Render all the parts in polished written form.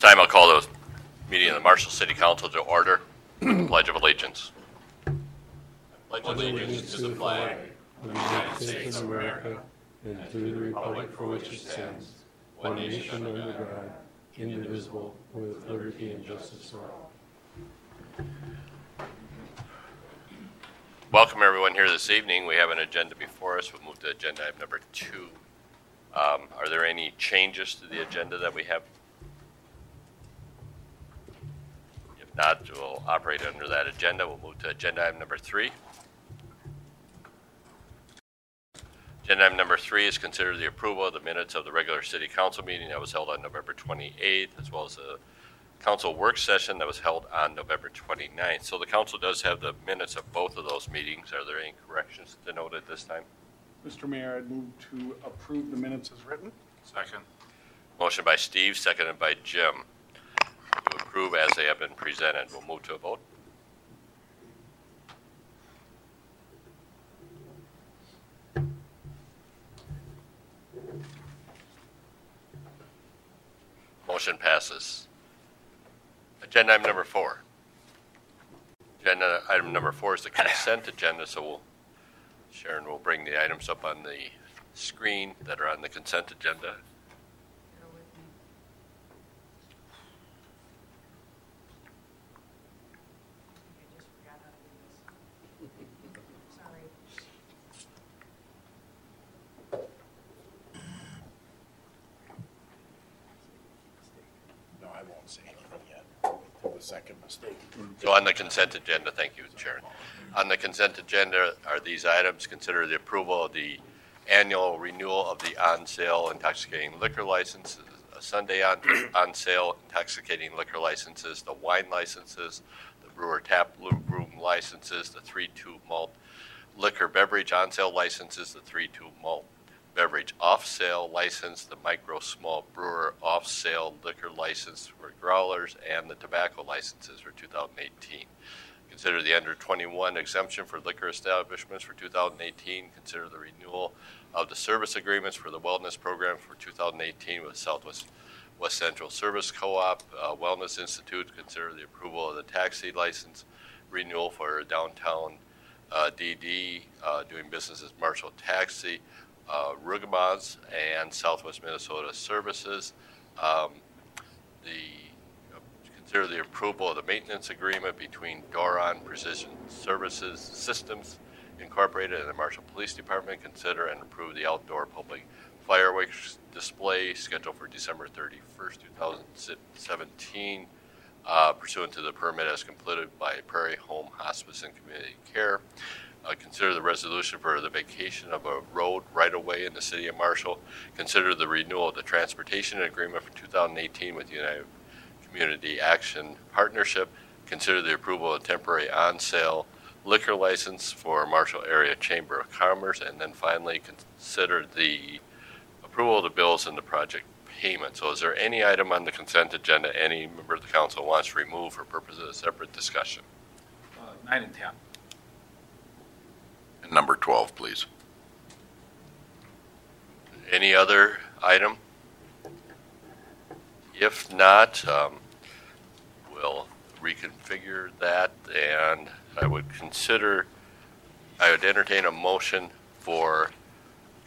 Time I'll call the meeting of the Marshall City Council to order with the Pledge of Allegiance. Pledge allegiance to the flag of the United States of America and to the republic for which it stands, one nation under God, indivisible, with liberty and justice for all. Welcome everyone here this evening. We have an agenda before us. We'll move to agenda item number 2. Are there any changes to the agenda that we have? If not, we'll operate under that agenda. We'll move to agenda item number 3. Agenda item number 3 is consider the approval of the minutes of the regular city council meeting that was held on November 28th, as well as the council work session that was held on November 29th. So the council does have the minutes of both of those meetings. Are there any corrections to note at this time? Mr. Mayor, I'd move to approve the minutes as written. Second. Motion by Steve, seconded by Jim. To approve as they have been presented. We'll move to a vote. Motion passes. Agenda item number 4. Agenda item number 4 is the consent agenda, so Sharon will bring the items up on the screen that are on the consent agenda. No, I won't say anything yet. Until the second mistake. So on the consent agenda, thank you, Sharon. On the consent agenda are these items. Consider the approval of the annual renewal of the on-sale intoxicating liquor licenses, Sunday on-sale intoxicating liquor licenses, the wine licenses, the brewer tap room licenses, the 3-2 malt liquor beverage on-sale licenses, the 3-2 malt beverage off-sale license, the micro small brewer off-sale liquor license for growlers, and the tobacco licenses for 2018. Consider the under 21 exemption for liquor establishments for 2018. Consider the renewal of the service agreements for the wellness program for 2018 with Southwest West Central Service Co-op Wellness Institute. Consider the approval of the taxi license renewal for downtown DD doing business as Marshall Taxi, Rugamaz, and Southwest Minnesota Services. Consider the approval of the maintenance agreement between Doron Precision Services Systems Incorporated and the Marshall Police Department. Consider and approve the outdoor public fireworks display scheduled for December 31st, 2017, pursuant to the permit as completed by Prairie Home Hospice and Community Care. Consider the resolution for the vacation of a road right-of-way in the city of Marshall. Consider the renewal of the transportation agreement for 2018 with United Community Action Partnership. Consider the approval of temporary on-sale liquor license for Marshall Area Chamber of Commerce. And then finally, consider the approval of the bills and the project payment. So is there any item on the consent agenda any member of the council wants to remove for purposes of separate discussion? 9 and 10. And number 12, please. Any other item? If not, we'll reconfigure that, and I would entertain a motion for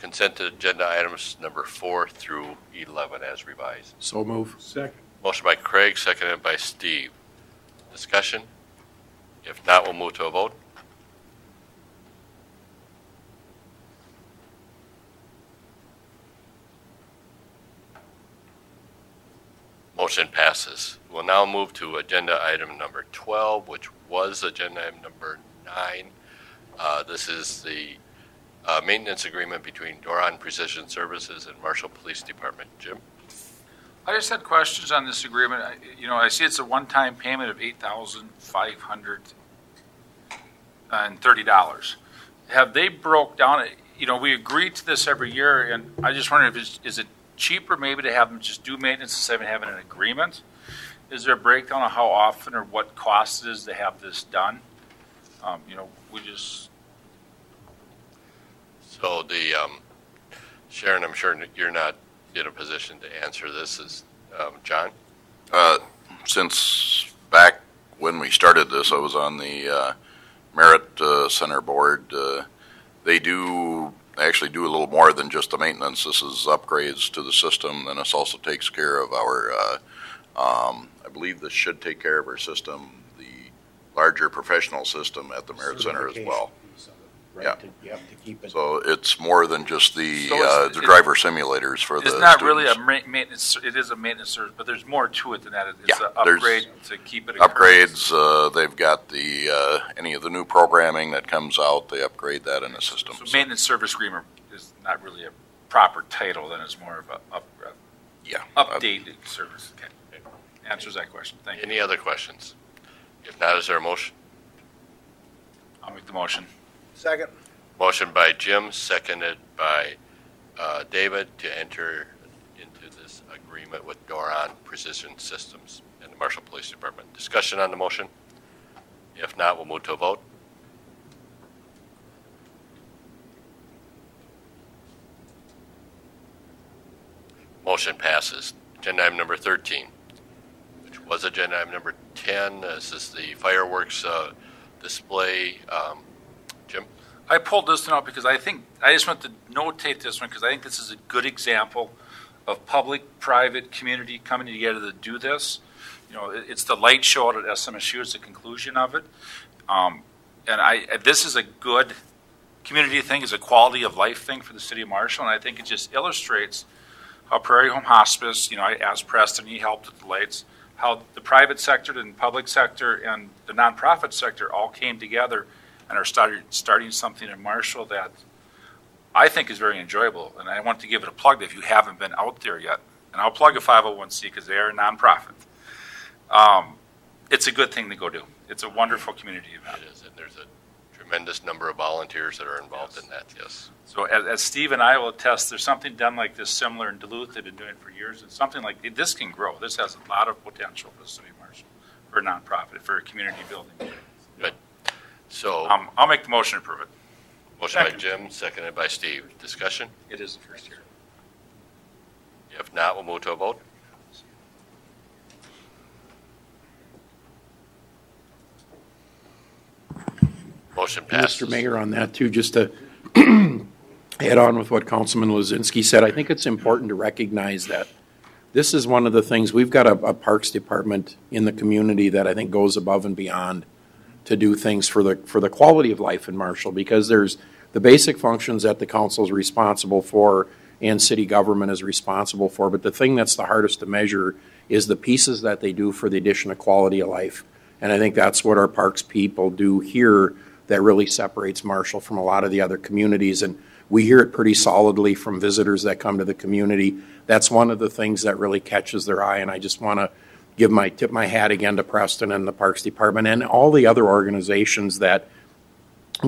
consent agenda items number 4 through 11 as revised. So move. Second. Motion by Craig, seconded by Steve. Discussion? If not, we'll move to a vote. Motion passes. We'll now move to agenda item number 12, which was agenda item number 9. This is the maintenance agreement between Doron Precision Services and Marshall Police Department. Jim? I just had questions on this agreement. I see it's a one-time payment of $8,530. Have they broke down? We agree to this every year, and I just wonder is it cheaper maybe to have them just do maintenance instead of having an agreement? Is there a breakdown of how often or what cost it is to have this done? So Sharon, I'm sure you're not in a position to answer this. Is John? Since back when we started this, I was on the Merit Center board. They actually do a little more than just the maintenance. This is upgrades to the system, and this also takes care of our, I believe this should take care of our system, the larger professional system at the Merit Center as well. Right? Yeah. You have to keep it. So it's more than just the So the driver simulators for the It's not students. really a maintenance, it is a maintenance service, but there's more to it than that. It's Yeah, an there's upgrade to keep it. current. upgrades. They've got the any of the new programming that comes out. They upgrade that in the system. So maintenance service agreement is not really a proper title, then it's more of a Yeah. updated service. Okay. Answers that question. Thank you. Any other questions? If not, is there a motion? I'll make the motion. Second. Motion by Jim, seconded by David to enter into this agreement with Doron Precision Systems and the Marshall Police Department. Discussion on the motion? If not, we'll move to a vote. Motion passes. Agenda item number 13, which was agenda item number 10. This is the fireworks display. Jim? I pulled this one out because I just want to notate this one because I think this is a good example of public, private, community coming together to do this. You know, it's the light show out at SMSU. It's the conclusion of it. This is a good community thing. It's a quality of life thing for the city of Marshall, and I think it just illustrates how Prairie Home Hospice, you know, I asked Preston, he helped with the lights, how the private sector and public sector and the nonprofit sector all came together and are starting something in Marshall that I think is very enjoyable. And I want to give it a plug if you haven't been out there yet. And I'll plug a 501c because they are a nonprofit. It's a good thing to go do. It's a wonderful community event. It is, and there's a tremendous number of volunteers that are involved in that, yes. So as Steve and I will attest, there's something done like this similar in Duluth. They've been doing it for years. And something like this can grow. This has a lot of potential for the city of Marshall, for a nonprofit, for a community building. Good. So, I'll make the motion to approve it. motion by second. Jim, seconded by Steve. Discussion? It is the first year. If not, we'll move to a vote. Motion passes. Mr. Mayor, on that too, just to add on with what Councilman Lozinski said, I think it's important to recognize that this is one of the things, we've got a Parks Department in the community that I think goes above and beyond to do things for the quality of life in Marshall, because there's the basic functions that the council is responsible for and city government is responsible for, but the thing that's the hardest to measure is the pieces that they do for the addition of quality of life. And I think that's what our parks people do here that really separates Marshall from a lot of the other communities. And we hear it pretty solidly from visitors that come to the community. That's one of the things that really catches their eye. And I just want to tip my hat again to Preston and the Parks Department and all the other organizations that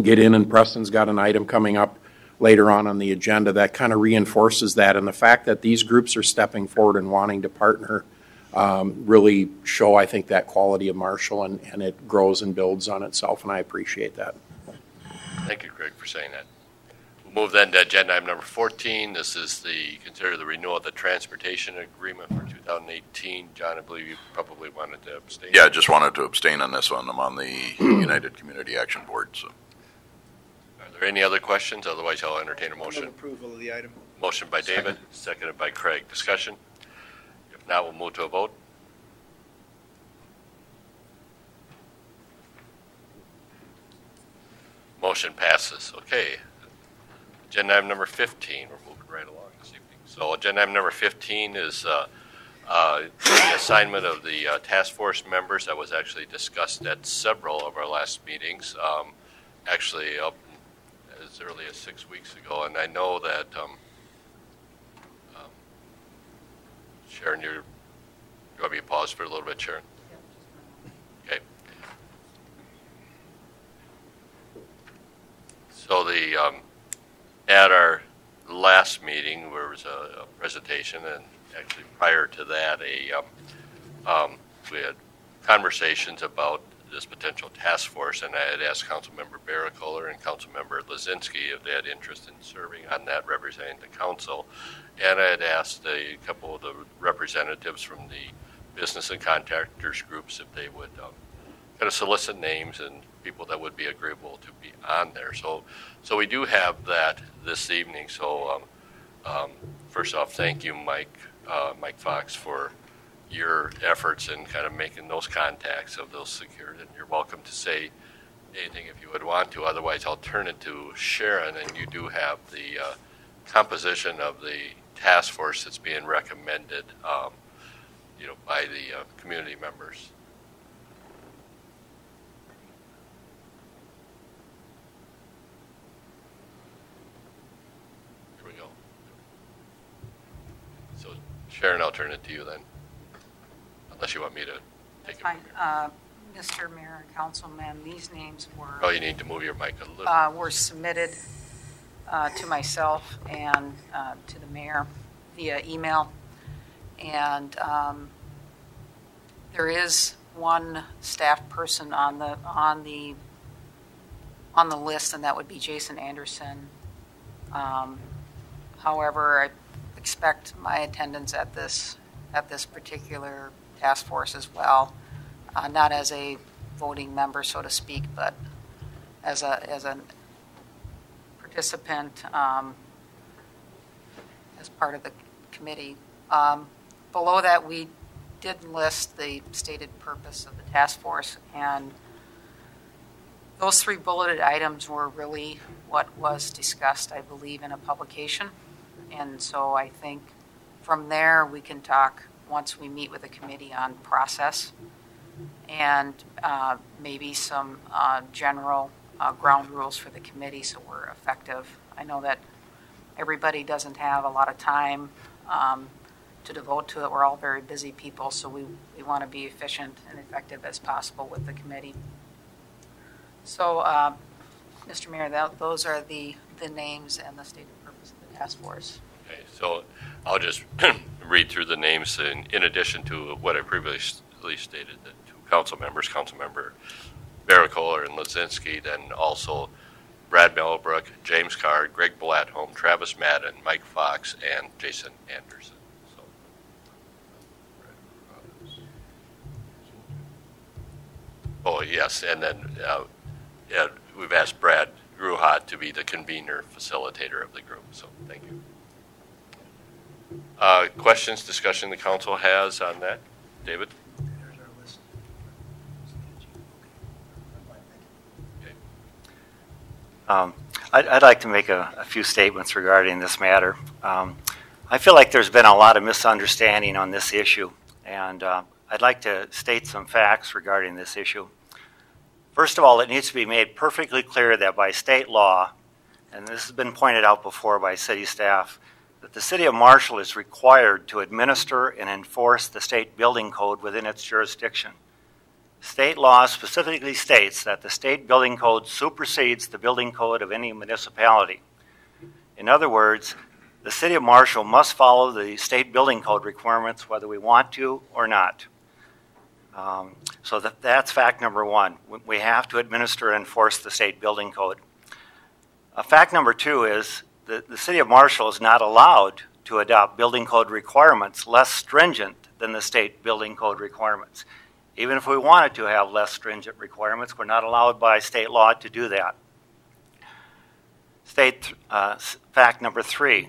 get in. And Preston's got an item coming up later on the agenda that kind of reinforces that. And the fact that these groups are stepping forward and wanting to partner really show, I think, that quality of Marshall, and it grows and builds on itself, and I appreciate that. Thank you, Greg, for saying that. We'll move then to agenda item number 14. This is consider the renewal of the transportation agreement for 2018. John, I believe you probably wanted to abstain. Yeah, I just wanted to abstain on this one. I'm on the United Community Action Board. So, Are there any other questions? Otherwise, I'll entertain a motion. Approval of the item. Motion by David, seconded by Craig. Discussion? If not, we'll move to a vote. Motion passes. Okay. Agenda item number 15. We're moving right along this evening. So agenda item number 15 is the assignment of the task force members that was actually discussed at several of our last meetings, actually up as early as 6 weeks ago. And I know that Sharon, you want me to pause for a little bit, Sharon? Okay. So at our last meeting, there was a presentation, and actually prior to that, we had conversations about this potential task force, and I had asked Councilmember Barraculler and Councilmember Lozinski if they had interest in serving on that, representing the council, and I had asked a couple of the representatives from the business and contractors groups if they would kind of solicit names and people that would be agreeable to be on there. So we do have that this evening. So first off, thank you, Mike Fox, for your efforts in kind of making those contacts of those secured. And you're welcome to say anything if you would want to. Otherwise, I'll turn it to Sharon, and you do have the composition of the task force that's being recommended, by the community members. Here we go. So, Sharon, I'll turn it to you then, unless you want me to take it. Fine. Mr. Mayor and Councilman, these names Oh, you need to move your mic a little. were submitted to myself and to the mayor via email, and there is one staff person on the list, and that would be Jason Anderson. However, I expect my attendance at this particular task force as well, not as a voting member, so to speak, but as a participant as part of the committee. Below that, we did list the stated purpose of the task force, and those 3 bulleted items were really what was discussed, I believe, in a publication. And so I think from there we can talk once we meet with the committee on process and maybe some general ground rules for the committee so we're effective. I know that everybody doesn't have a lot of time to devote to it. We're all very busy people, so we want to be efficient and effective as possible with the committee. So, Mr. Mayor, those are the names and the stated purpose of the task force. Okay, so I'll just read through the names in addition to what I previously stated, the 2 council members, Councilmember Barakola and Lazinski, then also Brad Mellowbrook, James Card, Greg Blatholm, Travis Madden, Mike Fox, and Jason Anderson. Oh, yes, and then we've asked Brad Gruhat to be the convener, facilitator of the group, so thank you. Questions, discussion the council has on that? David? There's our list. Okay. I'd like to make a few statements regarding this matter. I feel like there's been a lot of misunderstanding on this issue, and I'd like to state some facts regarding this issue. First of all, it needs to be made perfectly clear that by state law, and this has been pointed out before by city staff, that the City of Marshall is required to administer and enforce the state building code within its jurisdiction. State law specifically states that the state building code supersedes the building code of any municipality. In other words, the City of Marshall must follow the state building code requirements whether we want to or not. So that's fact number 1. We have to administer and enforce the state building code. Fact number 2 is that the City of Marshall is not allowed to adopt building code requirements less stringent than the state building code requirements. Even if we wanted to have less stringent requirements, we're not allowed by state law to do that. Fact number 3.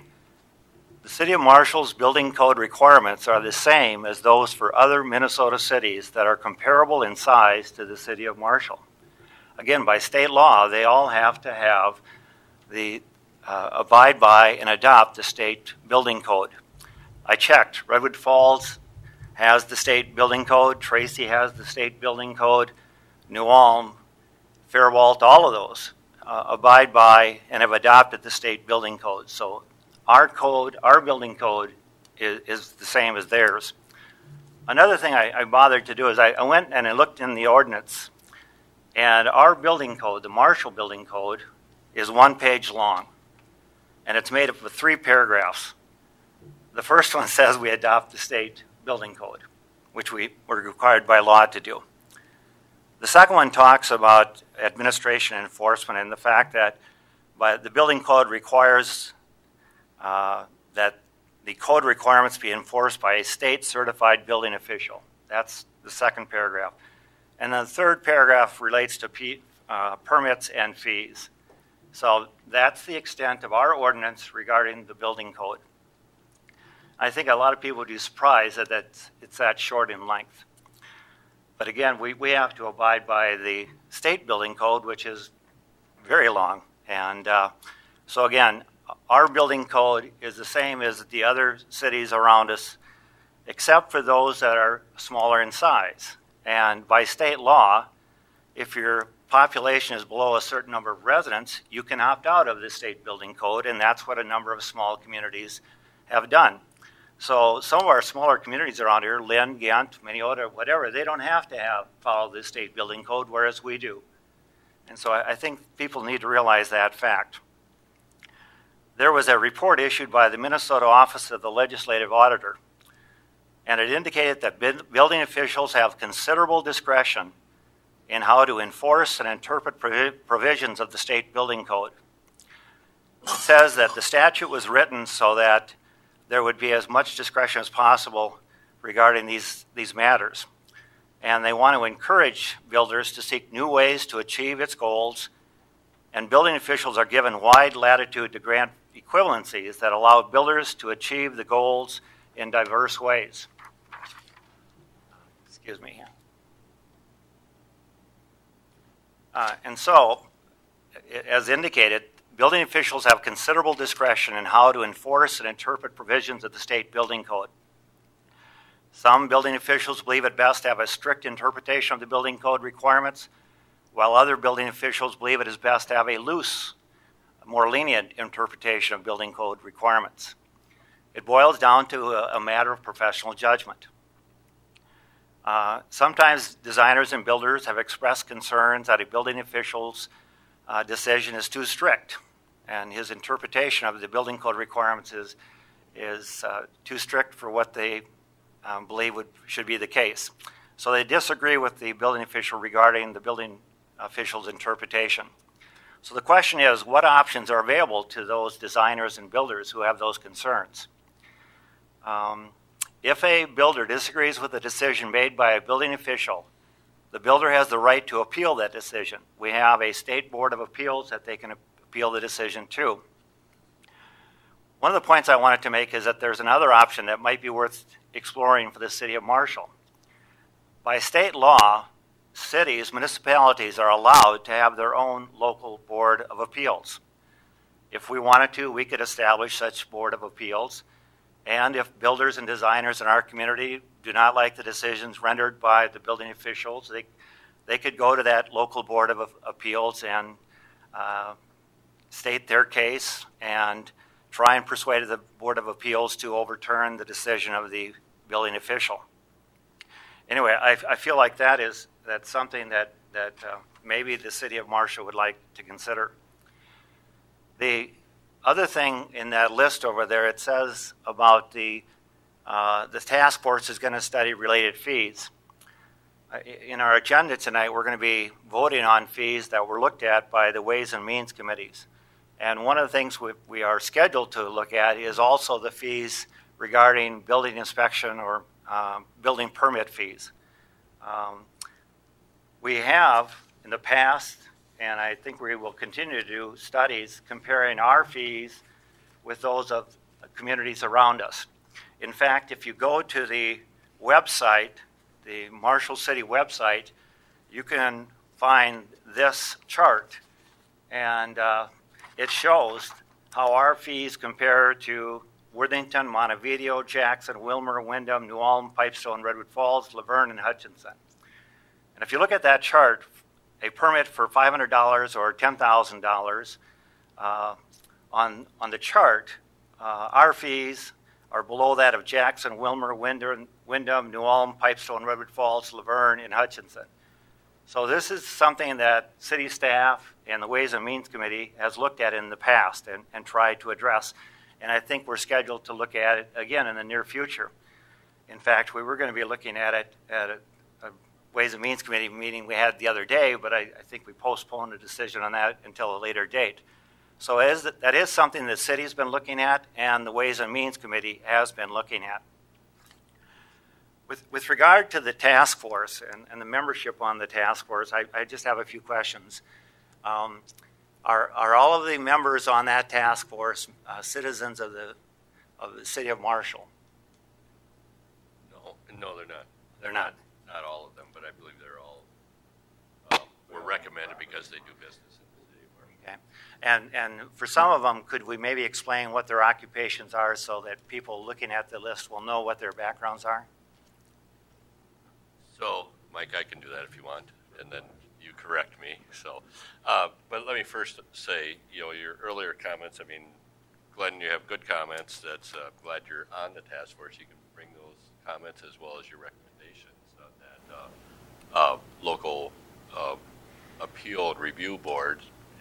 The City of Marshall's building code requirements are the same as those for other Minnesota cities that are comparable in size to the City of Marshall. Again, by state law, they all have to have abide by and adopt the state building code. I checked. Redwood Falls has the state building code. Tracy has the state building code. New Ulm, Fairwalt, all of those abide by and have adopted the state building code. So our code, our building code, is the same as theirs. Another thing I bothered to do is I went and I looked in the ordinance, and our building code, the Marshall building code, is 1 page long, and it's made up of 3 paragraphs. The first one says we adopt the state building code, which we were required by law to do. The second one talks about administration and enforcement and the fact that the building code requires that the code requirements be enforced by a state certified building official. That's the second paragraph. And then the third paragraph relates to permits and fees. So that's the extent of our ordinance regarding the building code. I think a lot of people would be surprised that it's that short in length. But again, we have to abide by the state building code, which is very long. And so again, our building code is the same as the other cities around us, except for those that are smaller in size. And by state law, if your population is below a certain number of residents, you can opt out of the state building code, and that's what a number of small communities have done. So some of our smaller communities around here, Lynn, Ghent, Minneota, whatever, they don't have to follow the state building code, whereas we do. And so I think people need to realize that fact. There was a report issued by the Minnesota Office of the Legislative Auditor, and it indicated that building officials have considerable discretion in how to enforce and interpret provisions of the state building code. It says that the statute was written so that there would be as much discretion as possible regarding these matters. And they want to encourage builders to seek new ways to achieve its goals, and building officials are given wide latitude to grant equivalencies that allow builders to achieve the goals in diverse ways. Excuse me. And so, as indicated, building officials have considerable discretion in how to enforce and interpret provisions of the state building code. Some building officials believe it best to have a strict interpretation of the building code requirements, while other building officials believe it is best to have a loose, more lenient interpretation of building code requirements. It boils down to a matter of professional judgment. Sometimes designers and builders have expressed concerns that a building official's decision is too strict, and his interpretation of the building code requirements is too strict for what they believe should be the case. So they disagree with the building official regarding the building official's interpretation. So the question is, what options are available to those designers and builders who have those concerns? If a builder disagrees with a decision made by a building official, the builder has the right to appeal that decision. We have a state board of appeals that they can appeal the decision to. One of the points I wanted to make is that there's another option that might be worth exploring for the city of Marshall. By state law, cities, municipalities are allowed to have their own local board of appeals. If we wanted to, we could establish such board of appeals. And if builders and designers in our community do not like the decisions rendered by the building officials, they could go to that local board of appeals and state their case and try and persuade the board of appeals to overturn the decision of the building official. Anyway, I feel like that's something that maybe the city of Marshall would like to consider. The other thing in that list over there, it says about the task force is going to study related fees. In our agenda tonight, we're going to be voting on fees that were looked at by the Ways and Means committees. And one of the things we are scheduled to look at is also the fees regarding building inspection or building permit fees. We have in the past, and I think we will continue to do studies comparing our fees with those of communities around us. In fact, if you go to the website, the Marshall City website, you can find this chart, and it shows how our fees compare to Worthington, Montevideo, Jackson, Wilmer, Windham, New Ulm, Pipestone, Redwood Falls, Laverne, and Hutchinson. And if you look at that chart, a permit for $500 or $10,000 on the chart, our fees are below that of Jackson, Wilmer, Windham, New Ulm, Pipestone, Redwood Falls, Laverne, and Hutchinson. So this is something that city staff and the Ways and Means Committee has looked at in the past and tried to address. And I think we're scheduled to look at it again in the near future. In fact, we were going to be looking at it at a Ways and Means Committee meeting we had the other day, but I think we postponed a decision on that until a later date. So that is something the city's been looking at and the Ways and Means Committee has been looking at. With regard to the task force and the membership on the task force, I just have a few questions. Are all of the members on that task force citizens of the city of Marshall? No, they're not. They're not. Not all of them, but I believe they're all were recommended because they do business in the city of Marshall. Okay. And for some of them, could we maybe explain what their occupations are so that people looking at the list will know what their backgrounds are? So, Mike, I can do that if you want, and then you correct me. So, but let me first say, your earlier comments, I mean, Glenn, you have good comments. That's glad you're on the task force. You can bring those comments as well as your recommendations on that local appeal and review board.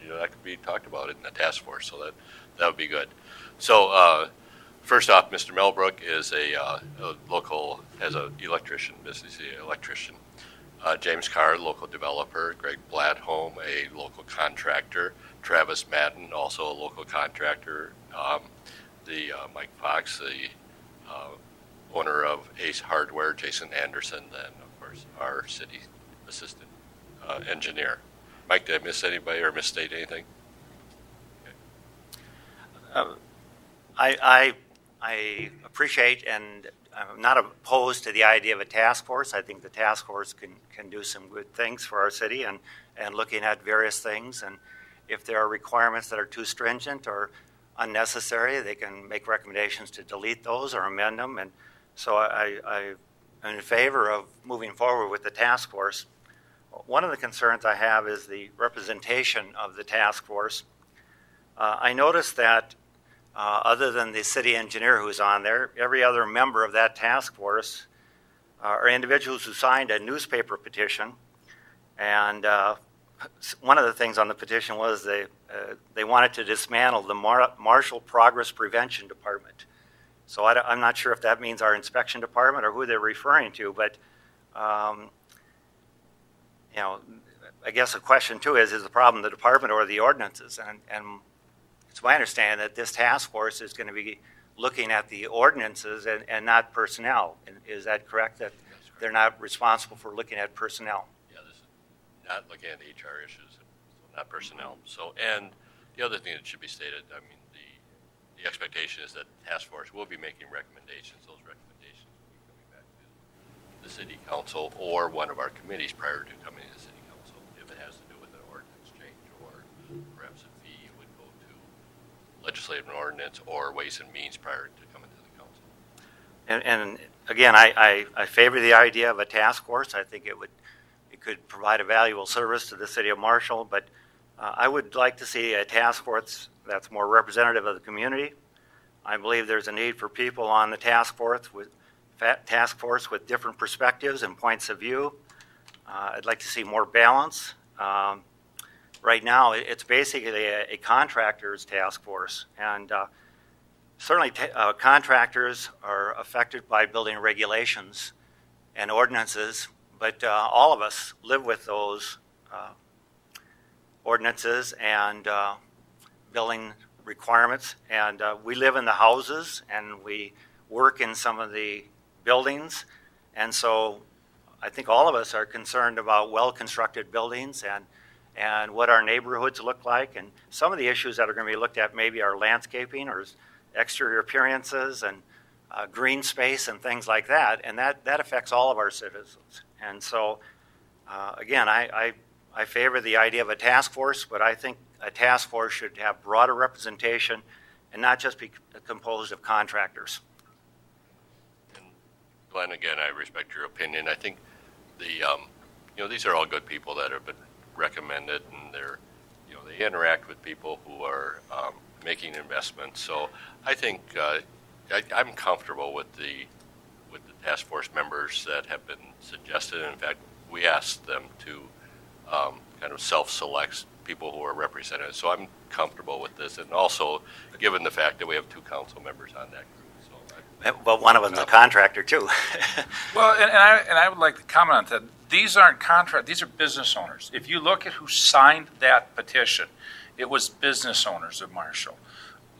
That could be talked about in the task force, so that would be good. So, first off, Mr. Melbrook is a local, has an electrician business, electrician. James Carr, local developer. Greg Bladholm, a local contractor. Travis Madden, also a local contractor. Mike Fox, the owner of Ace Hardware. Jason Anderson, then, of course, our city assistant engineer. Mike, did I miss anybody or misstate anything? Okay. I appreciate and I'm not opposed to the idea of a task force. I think the task force can do some good things for our city and looking at various things. And if there are requirements that are too stringent or unnecessary, they can make recommendations to delete those or amend them. And so I'm in favor of moving forward with the task force. One of the concerns I have is the representation of the task force. I noticed that other than the city engineer who's on there, every other member of that task force are individuals who signed a newspaper petition. And one of the things on the petition was they wanted to dismantle the Marshall Progress Prevention Department. So I'm not sure if that means our inspection department or who they're referring to, but I guess the question too is the problem the department or the ordinances? And it's my understanding that this task force is going to be looking at the ordinances and not personnel. Is that correct? That they're not responsible for looking at personnel? Yeah, this is not looking at HR issues, not personnel. So, and the other thing that should be stated, I mean, the expectation is that the task force will be making recommendations. Those recommendations will be coming back to the city council or one of our committees prior to coming to the city council if it has to do with an ordinance change or perhaps a fee would go to legislative ordinance or ways and means prior to coming to the council. And again, I favor the idea of a task force. I think it could provide a valuable service to the city of Marshall, but I would like to see a task force that's more representative of the community. I believe there's a need for people on the task force with different perspectives and points of view. I'd like to see more balance. Right now, it's basically a contractors task force, and certainly contractors are affected by building regulations and ordinances, but all of us live with those ordinances and building requirements, and we live in the houses and we work in some of the buildings, and so I think all of us are concerned about well-constructed buildings and what our neighborhoods look like, and some of the issues that are going to be looked at maybe are landscaping or exterior appearances and green space and things like that, and that affects all of our citizens. And so again, I favor the idea of a task force, but I think a task force should have broader representation and not just be composed of contractors. And Glenn, again, I respect your opinion. I think these are all good people that have been recommended, and they interact with people who are making investments. So I think I'm comfortable with the task force members that have been suggested. In fact, we asked them to kind of self-select people who are represented. So I'm comfortable with this, and also given the fact that we have 2 council members on that group. So well, one of them's a contractor too. Well, and I would like to comment on that. These aren't these are business owners. If you look at who signed that petition, it was business owners of Marshall.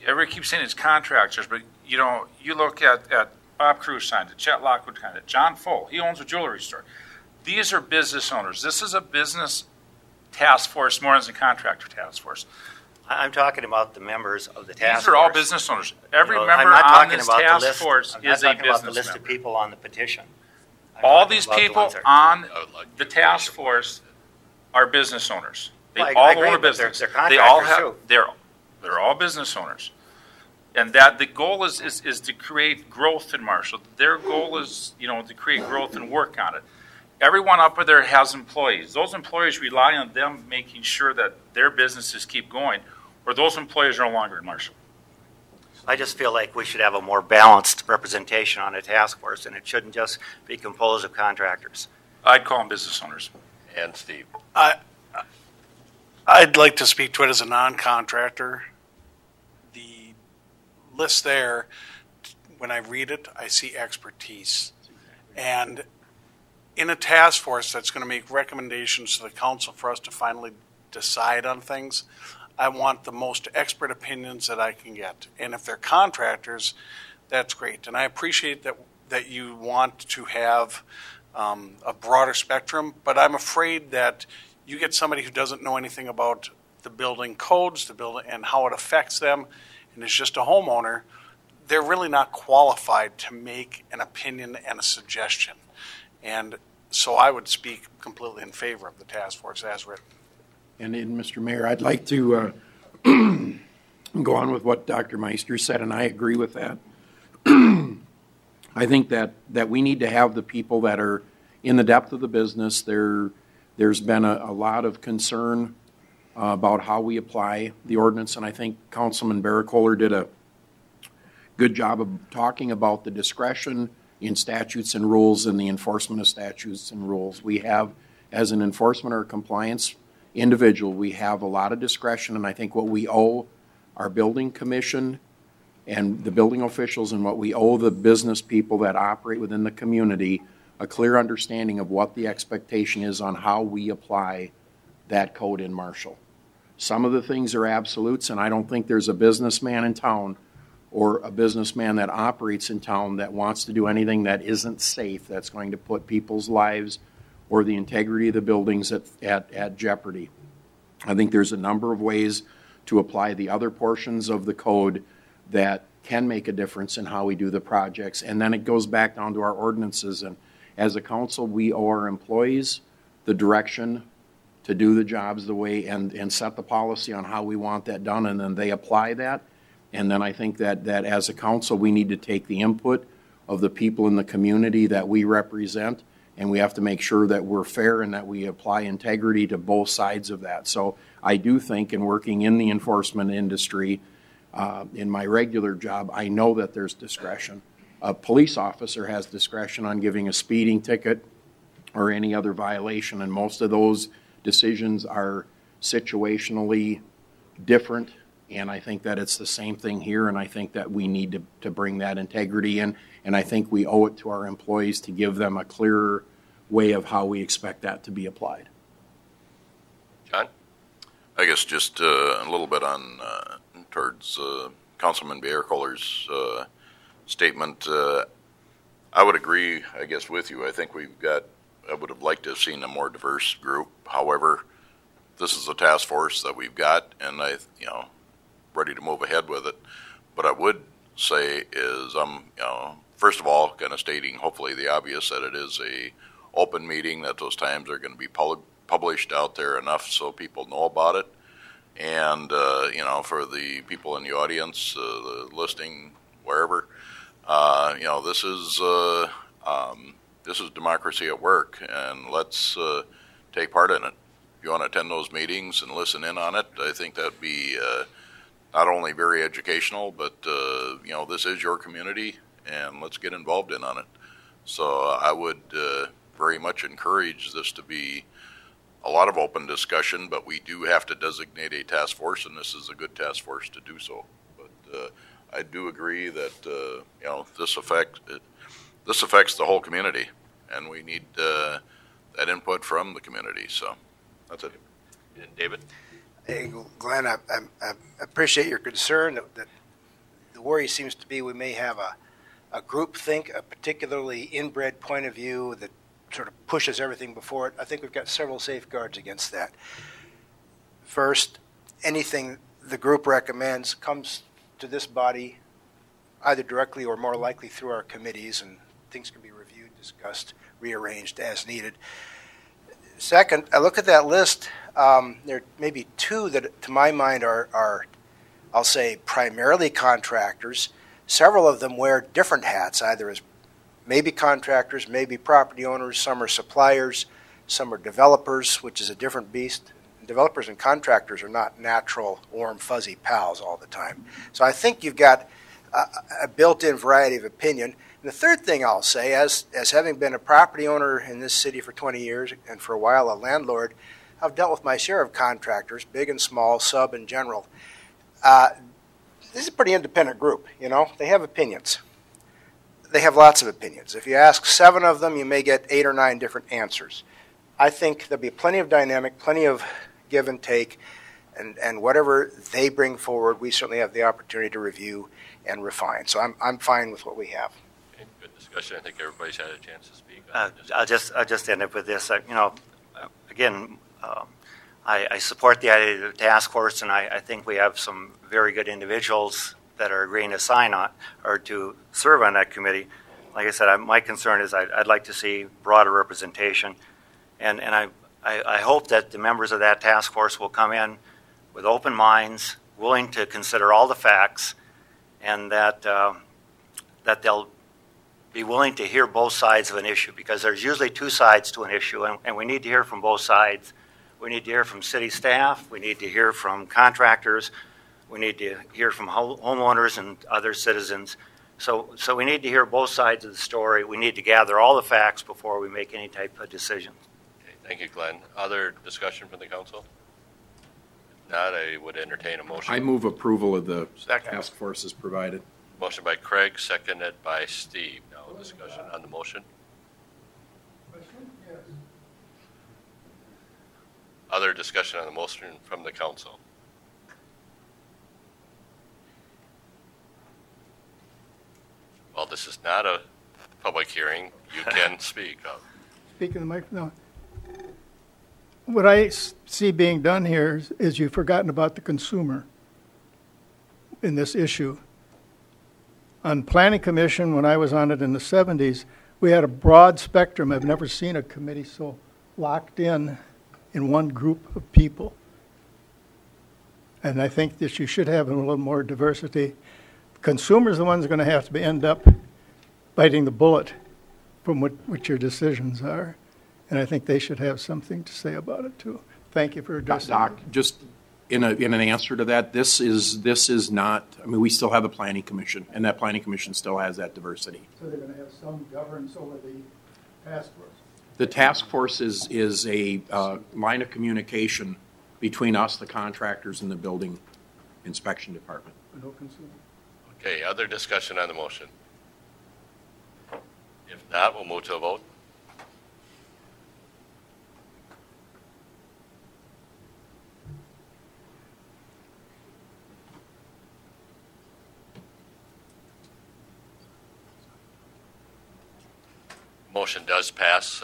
Everybody keeps saying it's contractors, but you look at Bob Cruz signed it, Chet Lockwood signed it, John Full, he owns a jewelry store. These are business owners. This is a business task force more than a contractor task force. I'm talking about the members of the task force. These are all business owners. Every member I'm not on talking this about the task list. force I'm not is a talking about the business list member. of people on the petition. I'm All talking these about the people ones that- on I would like the to- task force are business owners. They Well, I all agree, own a but they're- business. they're They all contractors, have. too. They're all business owners, and that the goal is to create growth in Marshall. Their goal is to create growth and work on it. Everyone up there has employees. Those employees rely on them making sure that their businesses keep going, or those employees are no longer in Marshall. I just feel like we should have a more balanced representation on a task force, and it shouldn't just be composed of contractors. I'd call them business owners. And Steve. I'd like to speak to it as a non-contractor. The list there, when I read it, I see expertise. And in a task force that's going to make recommendations to the council for us to finally decide on things, I want the most expert opinions that I can get. And if they're contractors, that's great. And I appreciate that you want to have a broader spectrum, but I'm afraid that you get somebody who doesn't know anything about the building codes, the building and how it affects them, and is just a homeowner, they're really not qualified to make an opinion and a suggestion. And so I would speak completely in favor of the task force as written. And Mr. Mayor, I'd like to go on with what Dr. Meister said, and I agree with that. I think that we need to have the people that are in the depth of the business. There's been a lot of concern about how we apply the ordinance, and I think Councilman Barracoler did a good job of talking about the discretion in statutes and rules and the enforcement of statutes and rules. We have, as an enforcement or compliance individual, we have a lot of discretion, and I think what we owe our building commission and the building officials and what we owe the business people that operate within the community, a clear understanding of what the expectation is on how we apply that code in Marshall. Some of the things are absolutes, and I don't think there's a businessman in town or a businessman that operates in town that wants to do anything that isn't safe, that's going to put people's lives or the integrity of the buildings at jeopardy. I think there's a number of ways to apply the other portions of the code that can make a difference in how we do the projects. And then it goes back down to our ordinances. And as a council, we owe our employees the direction to do the jobs the way and set the policy on how we want that done, and then they apply that. And then I think that as a council, we need to take the input of the people in the community that we represent, and we have to make sure that we're fair and that we apply integrity to both sides of that. So I do think, in working in the enforcement industry, in my regular job, I know that there's discretion. A police officer has discretion on giving a speeding ticket or any other violation, and most of those decisions are situationally different. And I think that it's the same thing here, and I think that we need to bring that integrity in, and I think we owe it to our employees to give them a clearer way of how we expect that to be applied. John? I guess just a little bit on towards Councilman Barracoler's statement. I would agree, I guess, with you. I think I would have liked to have seen a more diverse group. However, this is a task force that we've got, and ready to move ahead with it. But I would say is, first of all, kind of stating hopefully the obvious, that it is a open meeting, that those times are going to be published out there enough so people know about it. And, for the people in the audience, the listening, wherever, this is democracy at work, and let's take part in it. If you want to attend those meetings and listen in on it, I think that'd be not only very educational, but this is your community, and let's get involved in on it. So I would very much encourage this to be a lot of open discussion, but we do have to designate a task force, and this is a good task force to do so. But I do agree that this affects the whole community, and we need that input from the community. So that's it. And David? Hey, Glenn, I appreciate your concern. That the worry seems to be we may have a groupthink, a particularly inbred point of view that sort of pushes everything before it. I think we've got several safeguards against that. First, anything the group recommends comes to this body either directly or more likely through our committees, and things can be reviewed, discussed, rearranged as needed. Second, I look at that list. There may be two that, to my mind, are, I'll say, primarily contractors. Several of them wear different hats, either as maybe contractors, maybe property owners. Some are suppliers, some are developers, which is a different beast. Developers and contractors are not natural, warm, fuzzy pals all the time. So I think you've got a built-in variety of opinion. And the third thing I'll say, as having been a property owner in this city for 20 years and for a while a landlord, I've dealt with my share of contractors, big and small, sub and general. This is a pretty independent group, you know. They have opinions. They have lots of opinions. If you ask 7 of them, you may get 8 or 9 different answers. I think there'll be plenty of dynamic, plenty of give and take, and whatever they bring forward, we certainly have the opportunity to review and refine. So I'm fine with what we have. Okay, good discussion. I think everybody's had a chance to speak. I'll just end up with this. Again, I support the idea of the task force, and I think we have some very good individuals that are agreeing to sign on or to serve on that committee. Like I said, my concern is I'd like to see broader representation, and I hope that the members of that task force will come in with open minds, willing to consider all the facts, and that they'll be willing to hear both sides of an issue, because there's usually 2 sides to an issue, and we need to hear from both sides. We need to hear from city staff. We need to hear from contractors. We need to hear from homeowners and other citizens. So we need to hear both sides of the story. We need to gather all the facts before we make any type of decision. Okay, thank you, Glenn. Other discussion from the council? If not, I would entertain a motion. I move approval of the task force as provided. Motion by Craig, seconded by Steve. Now discussion on the motion. Yes. Other discussion on the motion from the council. Well, this is not a public hearing. You can speak. Speak in the microphone. No. What I see being done here is you've forgotten about the consumer in this issue. On Planning Commission, when I was on it in the 70s, we had a broad spectrum. I've never seen a committee so locked in one group of people. And I think that you should have a little more diversity. Consumers are the ones going to have to end up biting the bullet from what your decisions are. And I think they should have something to say about it, too. Thank you for addressing Doc, just in an answer to that, this is not, I mean, we still have a planning commission, and that planning commission still has that diversity. So they're going to have some governance over the task force. The task force is a line of communication between us, the contractors, and the building inspection department. No consumer. Okay, other discussion on the motion? If not, we'll move to a vote. Motion does pass.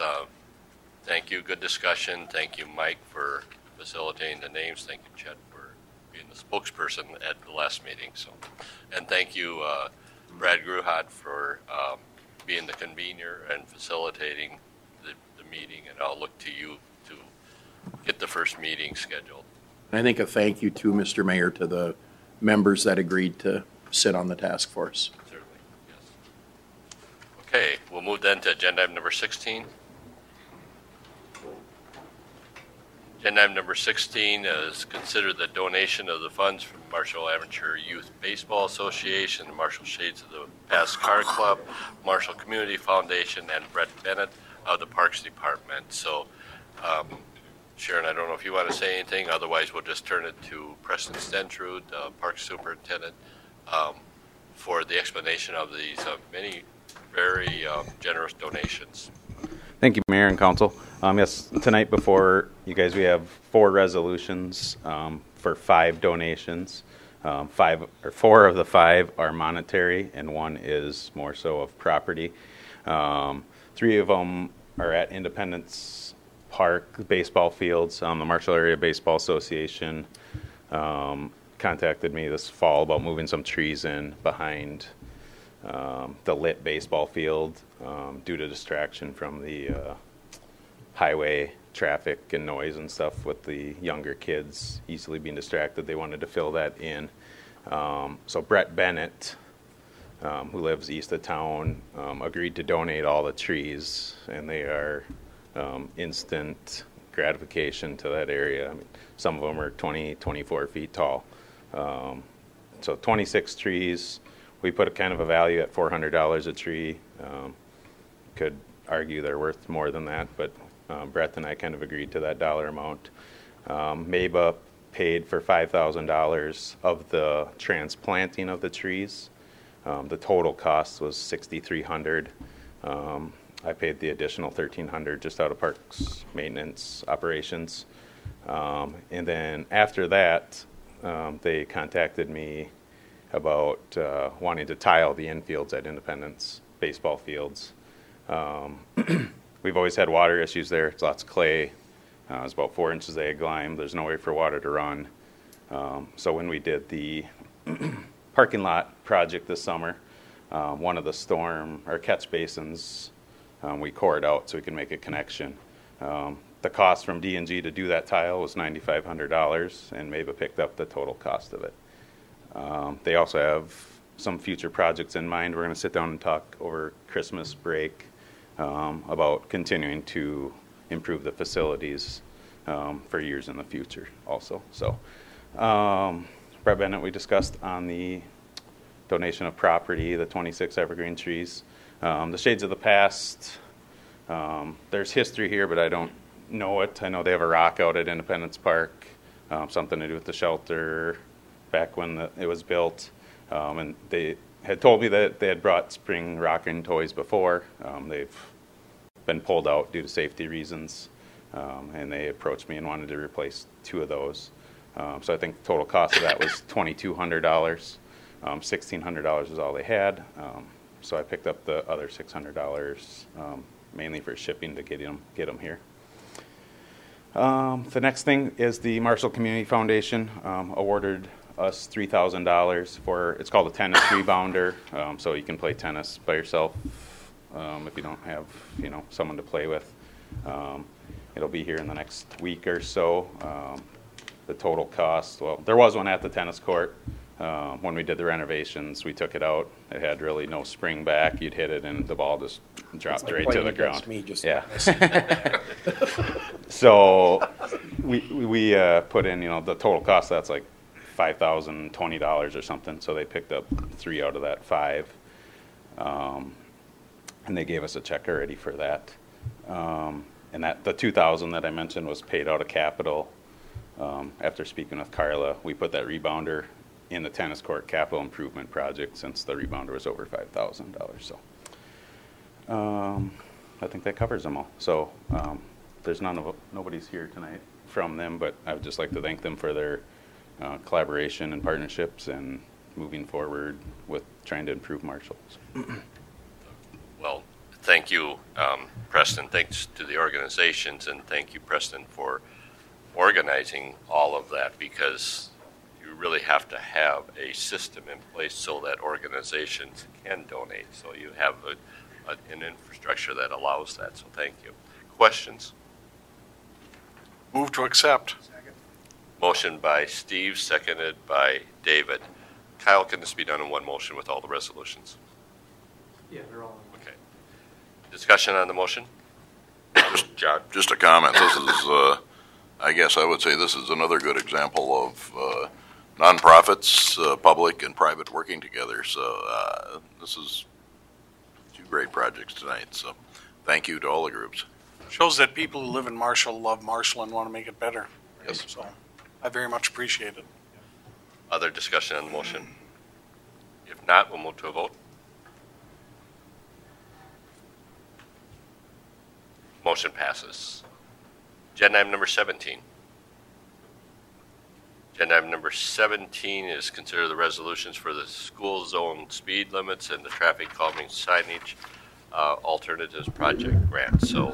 Thank you. Good discussion. Thank you, Mike, for facilitating the names. Thank you, Chet, for being the spokesperson at the last meeting. And thank you, Brad Gruhat, for being the convener and facilitating the meeting. And I'll look to you to get the first meeting scheduled. I think a thank you too, Mr. Mayor, to the members that agreed to sit on the task force. Okay, we'll move then to agenda item number 16. Agenda item number 16 is consider the donation of the funds from Marshall Amateur Youth Baseball Association, the Marshall Shades of the Past Car Club, Marshall Community Foundation, and Brett Bennett of the Parks Department. So, Sharon, I don't know if you want to say anything. Otherwise, we'll just turn it to Preston Stentrud, Parks Superintendent, for the explanation of these many very generous donations. Thank you, Mayor and Council. Yes, tonight before you guys, we have 4 resolutions for 5 donations. 4 of the 5 are monetary, and 1 is more so of property. 3 of them are at Independence Park baseball fields. The Marshall Area Baseball Association contacted me this fall about moving some trees in behind the lit baseball field due to distraction from the highway traffic and noise and stuff with the younger kids easily being distracted. They wanted to fill that in. So Brett Bennett, who lives east of town, agreed to donate all the trees, and they are instant gratification to that area. I mean, some of them are 20, 24 feet tall. So 26 trees. We put a kind of a value at $400 a tree. Could argue they're worth more than that, but Brett and I kind of agreed to that dollar amount. MABA paid for $5,000 of the transplanting of the trees. The total cost was $6,300. I paid the additional $1,300 just out of parks maintenance operations. And then after that, they contacted me about wanting to tile the infields at Independence baseball fields. We've always had water issues there. It's lots of clay. It's about 4 inches of egg lime. There's no way for water to run. So when we did the parking lot project this summer, one of the storm or catch basins, we cored out so we can make a connection. The cost from D&G to do that tile was $9,500, and MABA picked up the total cost of it. They also have some future projects in mind. We're going to sit down and talk over Christmas break about continuing to improve the facilities for years in the future also. So Brett Bennett, we discussed on the donation of property, the 26 evergreen trees. The Shades of the Past, there's history here, but I don't know it. I know they have a rock out at Independence Park, something to do with the shelter back when it was built. And they had told me that they had brought spring rocking toys before. They've been pulled out due to safety reasons, and they approached me and wanted to replace 2 of those. So I think the total cost of that was $2,200. $1,600 is all they had. So I picked up the other $600, mainly for shipping to get them here. The next thing is the Marshall Community Foundation awarded us $3,000 for, it's called a tennis rebounder, so you can play tennis by yourself if you don't have someone to play with. It'll be here in the next week or so. The total cost, well, there was one at the tennis court. When we did the renovations, we took it out. It had really no spring back. You'd hit it and the ball just dropped Like right to the ground. me, just yeah. So we put in, the total cost, that's like $5,020 or something. So they picked up 3 out of that 5. And they gave us a check already for that. And that the $2,000 that I mentioned was paid out of capital. After speaking with Carla, we put that rebounder in the tennis court capital improvement project since the rebounder was over $5,000. So I think that covers them all. So there's nobody's here tonight from them, but I would just like to thank them for their collaboration and partnerships and moving forward with trying to improve Marshall. Well, thank you, Preston. Thanks to the organizations, and thank you, Preston, for organizing all of that, because you really have to have a system in place so that organizations can donate. So you have an infrastructure that allows that. So thank you. Questions? Move to accept. Motion by Steve, seconded by David. Kyle, can this be done in one motion with all the resolutions? Yeah, they're all in. Okay. Discussion on the motion? John? Just a comment. This is, I guess I would say this is another good example of nonprofits, public and private working together. So this is 2 great projects tonight. So thank you to all the groups. Shows that people who live in Marshall love Marshall and want to make it better. Yes. So I very much appreciate it. Other discussion on the motion? If not, we'll move to a vote. Motion passes. Agenda item number 17. Agenda item number 17 is consider the resolutions for the school zone speed limits and the traffic calming signage alternatives project grant. So,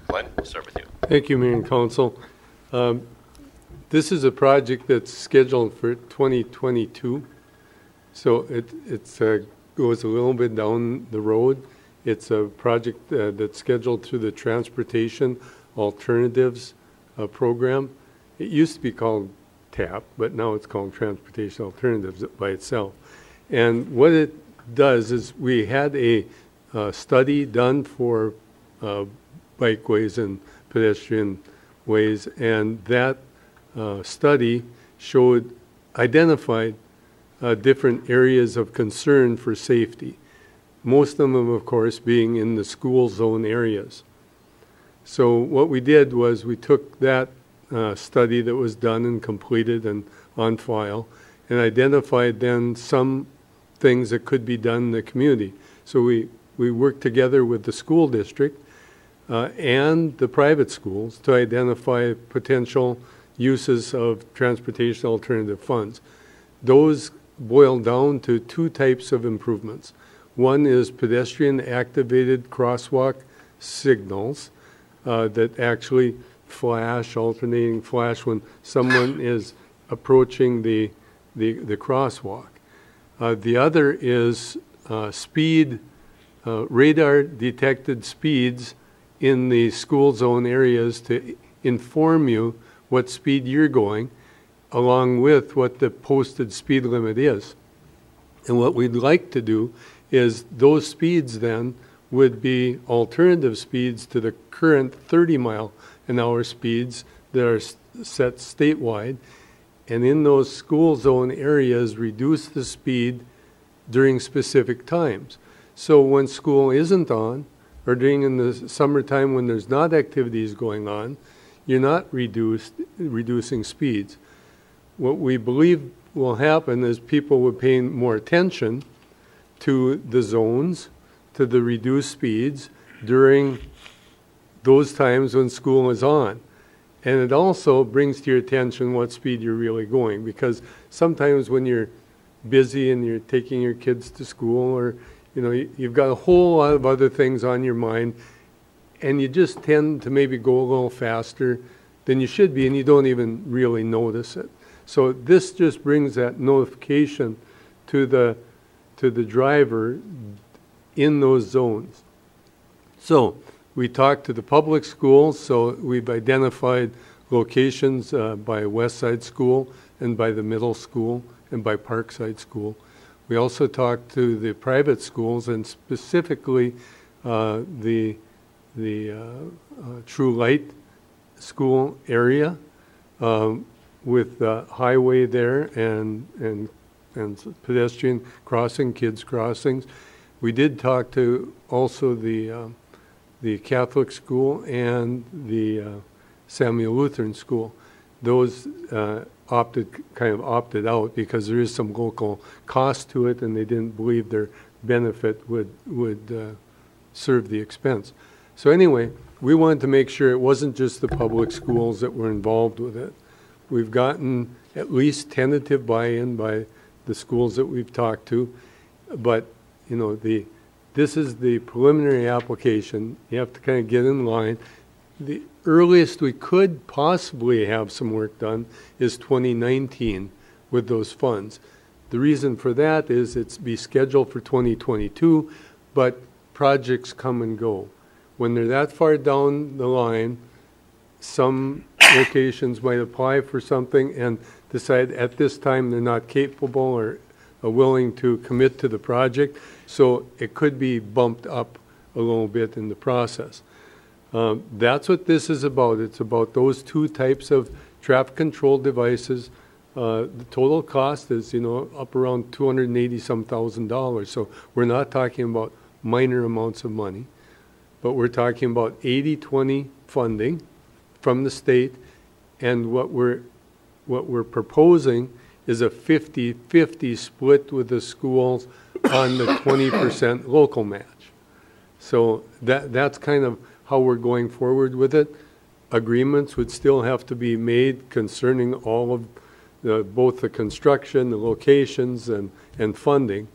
Glenn, we'll start with you. Thank you, Mayor and Council. This is a project that's scheduled for 2022. So it goes a little bit down the road. It's a project that's scheduled through the Transportation Alternatives program. It used to be called TAP, but now it's called Transportation Alternatives by itself. And what it does is we had a study done for bikeways and pedestrian ways, and that study identified different areas of concern for safety. Most of them, of course, being in the school zone areas. So what we did was we took that study that was done and completed and on file and identified then some things that could be done in the community. So we worked together with the school district and the private schools to identify potential uses of transportation alternative funds. Those boil down to two types of improvements. One is pedestrian activated crosswalk signals that actually alternating flash when someone is approaching the crosswalk. The other is radar detected speeds in the school zone areas to inform you what speed you're going, along with what the posted speed limit is. And what we'd like to do is those speeds then would be alternative speeds to the current 30-mile-an-hour speeds that are set statewide, and in those school zone areas reduce the speed during specific times. So when school isn't on, or during in the summertime when there's not activities going on, you're not reducing speeds. What we believe will happen is people will pay more attention to the zones, to the reduced speeds during those times when school is on. And it also brings to your attention what speed you're really going, because sometimes when you're busy and you're taking your kids to school, or you've got a whole lot of other things on your mind, and you just tend to maybe go a little faster than you should be, and you don't even really notice it. So this just brings that notification to the driver in those zones. So we talked to the public schools, so we've identified locations by West Side School and by the middle school and by Parkside School. We also talked to the private schools, and specifically the True Light School area with the highway there and pedestrian crossing, kids crossings. We did talk to also the Catholic school and the Samuel Lutheran school. Those opted out because there is some local cost to it, and they didn't believe their benefit would serve the expense. So anyway, we wanted to make sure it wasn't just the public schools that were involved with it. We've gotten at least tentative buy-in by the schools that we've talked to, but this is the preliminary application. You have to kind of get in line. The earliest we could possibly have some work done is 2019 with those funds. The reason for that is it's be scheduled for 2022, but projects come and go. When they're that far down the line, some locations might apply for something and decide at this time they're not capable or willing to commit to the project, so it could be bumped up a little bit in the process. That's what this is about. It's about those two types of traffic control devices. The total cost is, up around $280-some thousand. So we're not talking about minor amounts of money, but we're talking about 80-20 funding from the state, and what we're proposing is a 50-50 split with the schools on the 20% local match. So that's kind of how we're going forward with it. Agreements would still have to be made concerning all of both the construction, the locations, and funding,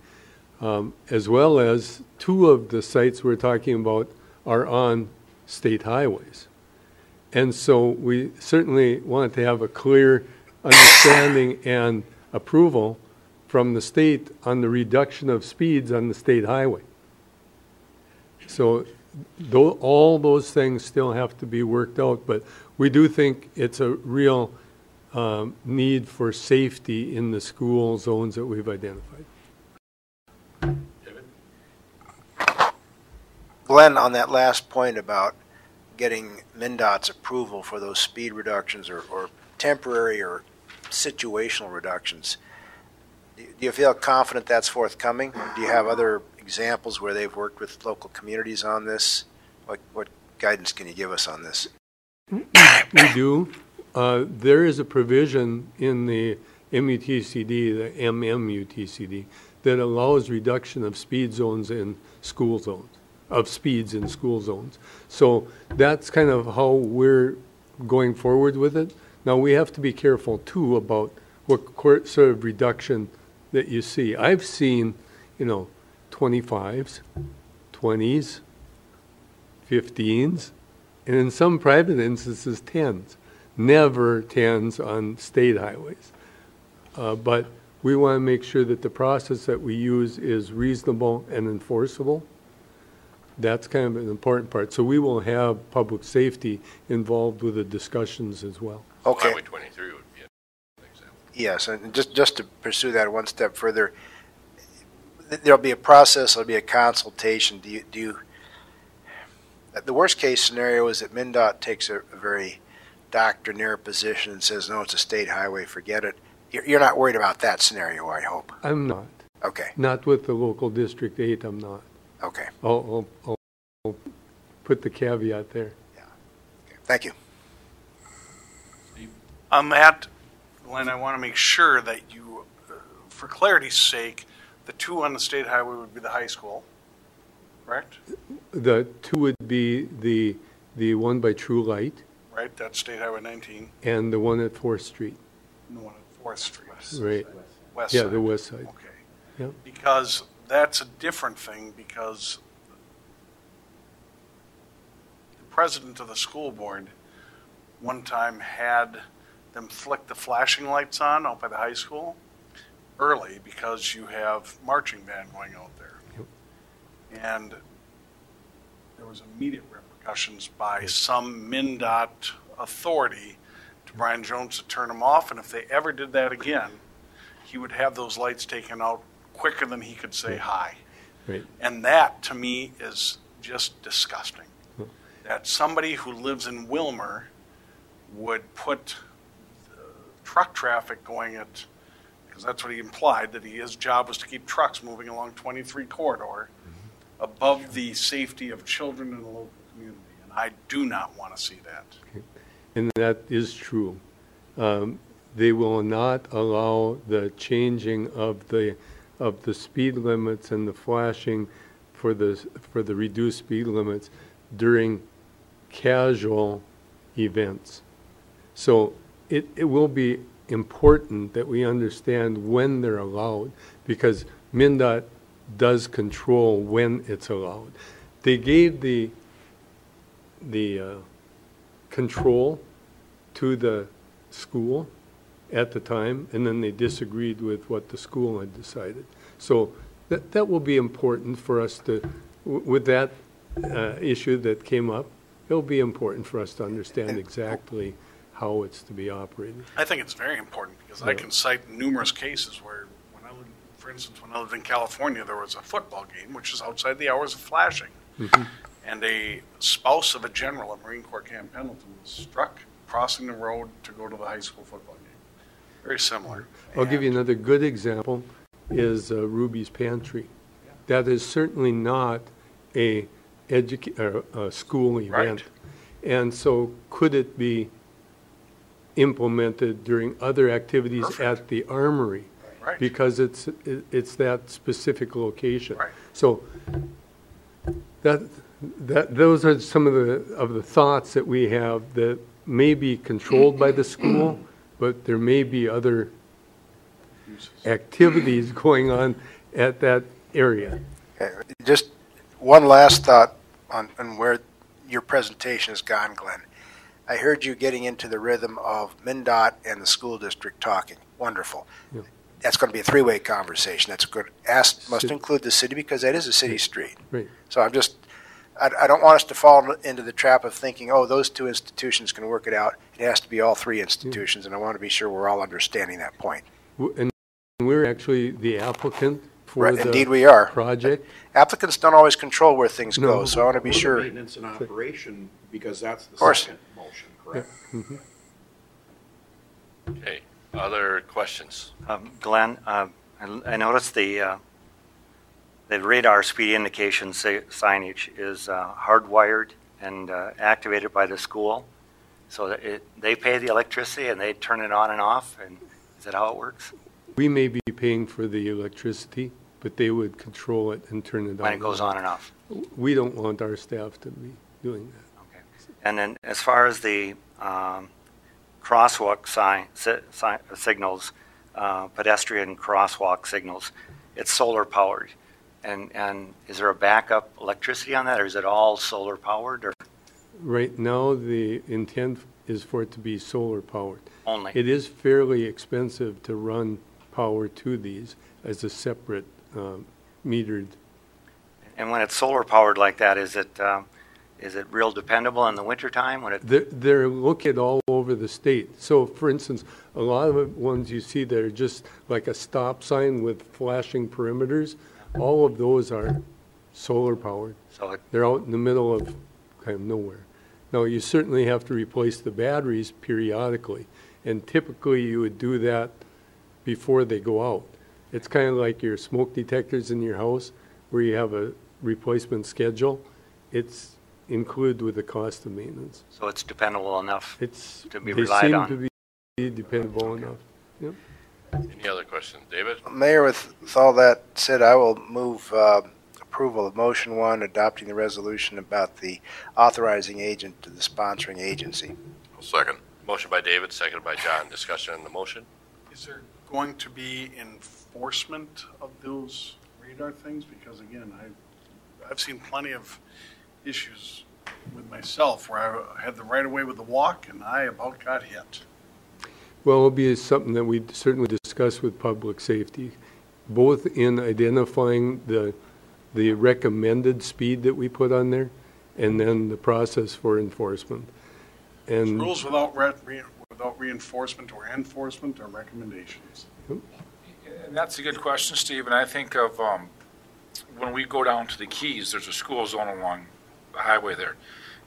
as well as 2 of the sites we're talking about are on state highways. And so we certainly want to have a clear understanding and approval from the state on the reduction of speeds on the state highway. So all those things still have to be worked out, but we do think it's a real need for safety in the school zones that we've identified. Glenn, on that last point about getting MnDOT's approval for those speed reductions or temporary or situational reductions, do you feel confident that's forthcoming? Do you have other examples where they've worked with local communities on this? What guidance can you give us on this? We do. There is a provision in the MUTCD, the MMUTCD, that allows reduction of speed zones in school zones, of speeds in school zones. So that's kind of how we're going forward with it. Now we have to be careful too about what sort of reduction that you see. I've seen, 25s, 20s, 15s, and in some private instances, 10s. Never 10s on state highways. But we want to make sure that the process that we use is reasonable and enforceable. That's kind of an important part. So we will have public safety involved with the discussions as well. Okay. Highway 23 would be an example. Yes, and just to pursue that one step further, there'll be a process, there'll be a consultation. Do you the worst case scenario is that MnDOT takes a very doctrinaire position and says, no, it's a state highway, forget it. You're not worried about that scenario, I hope. I'm not. Okay. Not with the local District 8, I'm not. Okay. I'll put the caveat there. Yeah. Okay. Thank you. Glenn, I want to make sure that you, for clarity's sake, the 2 on the state highway would be the high school, correct? The 2 would be the one by True Light. Right, that's State Highway 19. And the one at 4th Street. And the one at 4th Street. Right. West yeah, side. the west side. Okay. Yep. Because that's a different thing, because the president of the school board one time had them flick the flashing lights on out by the high school early because you have marching band going out there. Yep. And there was immediate repercussions by some MnDOT authority to Brian Jones to turn them off, and if they ever did that again, he would have those lights taken out quicker than he could say hi. Right. And that, to me, is just disgusting. That somebody who lives in Wilmer would put truck traffic going at, because that's what he implied, that his job was to keep trucks moving along 23 corridor above the safety of children in the local community. And I do not want to see that. Okay. And that is true. They will not allow the changing of the speed limits and the flashing for the reduced speed limits during casual events. So it will be important that we understand when they're allowed, because MnDOT does control when it's allowed. They gave the control to the school at the time, and then they disagreed with what the school had decided. So that will be important for us to, with that issue that came up, it'll be important for us to understand exactly how it's to be operated. I think it's very important, because I can cite numerous cases where, for instance, when I lived in California, there was a football game, which is outside the hours of flashing. Mm-hmm. And a spouse of a general at Marine Corps Camp Pendleton was struck crossing the road to go to the high school football game. Very similar. I'll give you another good example is Ruby's Pantry. That is certainly not a school event. Right. And so could it be implemented during other activities at the Armory? Right. Because it's that specific location. Right. So those are some of the thoughts that we have that may be controlled by the school, but there may be other activities going on at that area. Just one last thought on where your presentation has gone, Glenn. I heard you getting into the rhythm of MnDOT and the school district talking. Wonderful. Yeah. That's going to be a three-way conversation. That's good. Must include the city because that is a city street. Right. So I don't want us to fall into the trap of thinking, oh, those two institutions can work it out. It has to be all three institutions, and I want to be sure we're all understanding that point. And we're actually the applicant for Right, the indeed we are. project. Applicants don't always control where things No. go, so I want to be sure. Maintenance and operation, because that's the course. second motion, correct? Okay, other questions? Glenn, I noticed the radar speed indication signage is hardwired and activated by the school. So that they pay the electricity and they turn it on and off, and is that how it works? We may be paying for the electricity, but they would control it and turn it on. When it goes on and off? We don't want our staff to be doing that. Okay. And then as far as the crosswalk signals, pedestrian crosswalk signals, it's solar powered. And is there a backup electricity on that, or is it all solar powered? Or Right now, the intent is for it to be solar powered. only? It is fairly expensive to run power to these as a separate metered. And when it's solar powered like that, is it real dependable in the wintertime when it? They're located all over the state. So, for instance, a lot of the ones you see that are just like a stop sign with flashing perimeters, all of those are solar powered. So They're out in the middle of kind of nowhere. Now, you certainly have to replace the batteries periodically, and typically you would do that before they go out. It's kind of like your smoke detectors in your house where you have a replacement schedule. It's included with the cost of maintenance. So it's dependable enough to be They relied seem on. to be dependable enough. Yep. Any other questions? David? Mayor, with all that said, I will move approval of motion one, adopting the resolution about the authorizing agent to the sponsoring agency. Second. Motion by David, seconded by John. Discussion on the motion? Is there going to be enforcement of those radar things? Because again, I've seen plenty of issues with myself where I had the right of way with the walk and I about got hit. Well, it'll be something that we certainly discuss with public safety, both in identifying the recommended speed that we put on there, and then the process for enforcement. And Rules without reinforcement or enforcement or recommendations. And that's a good question, Steve. And I think of when we go down to the Keys, there's a school zone along the highway there.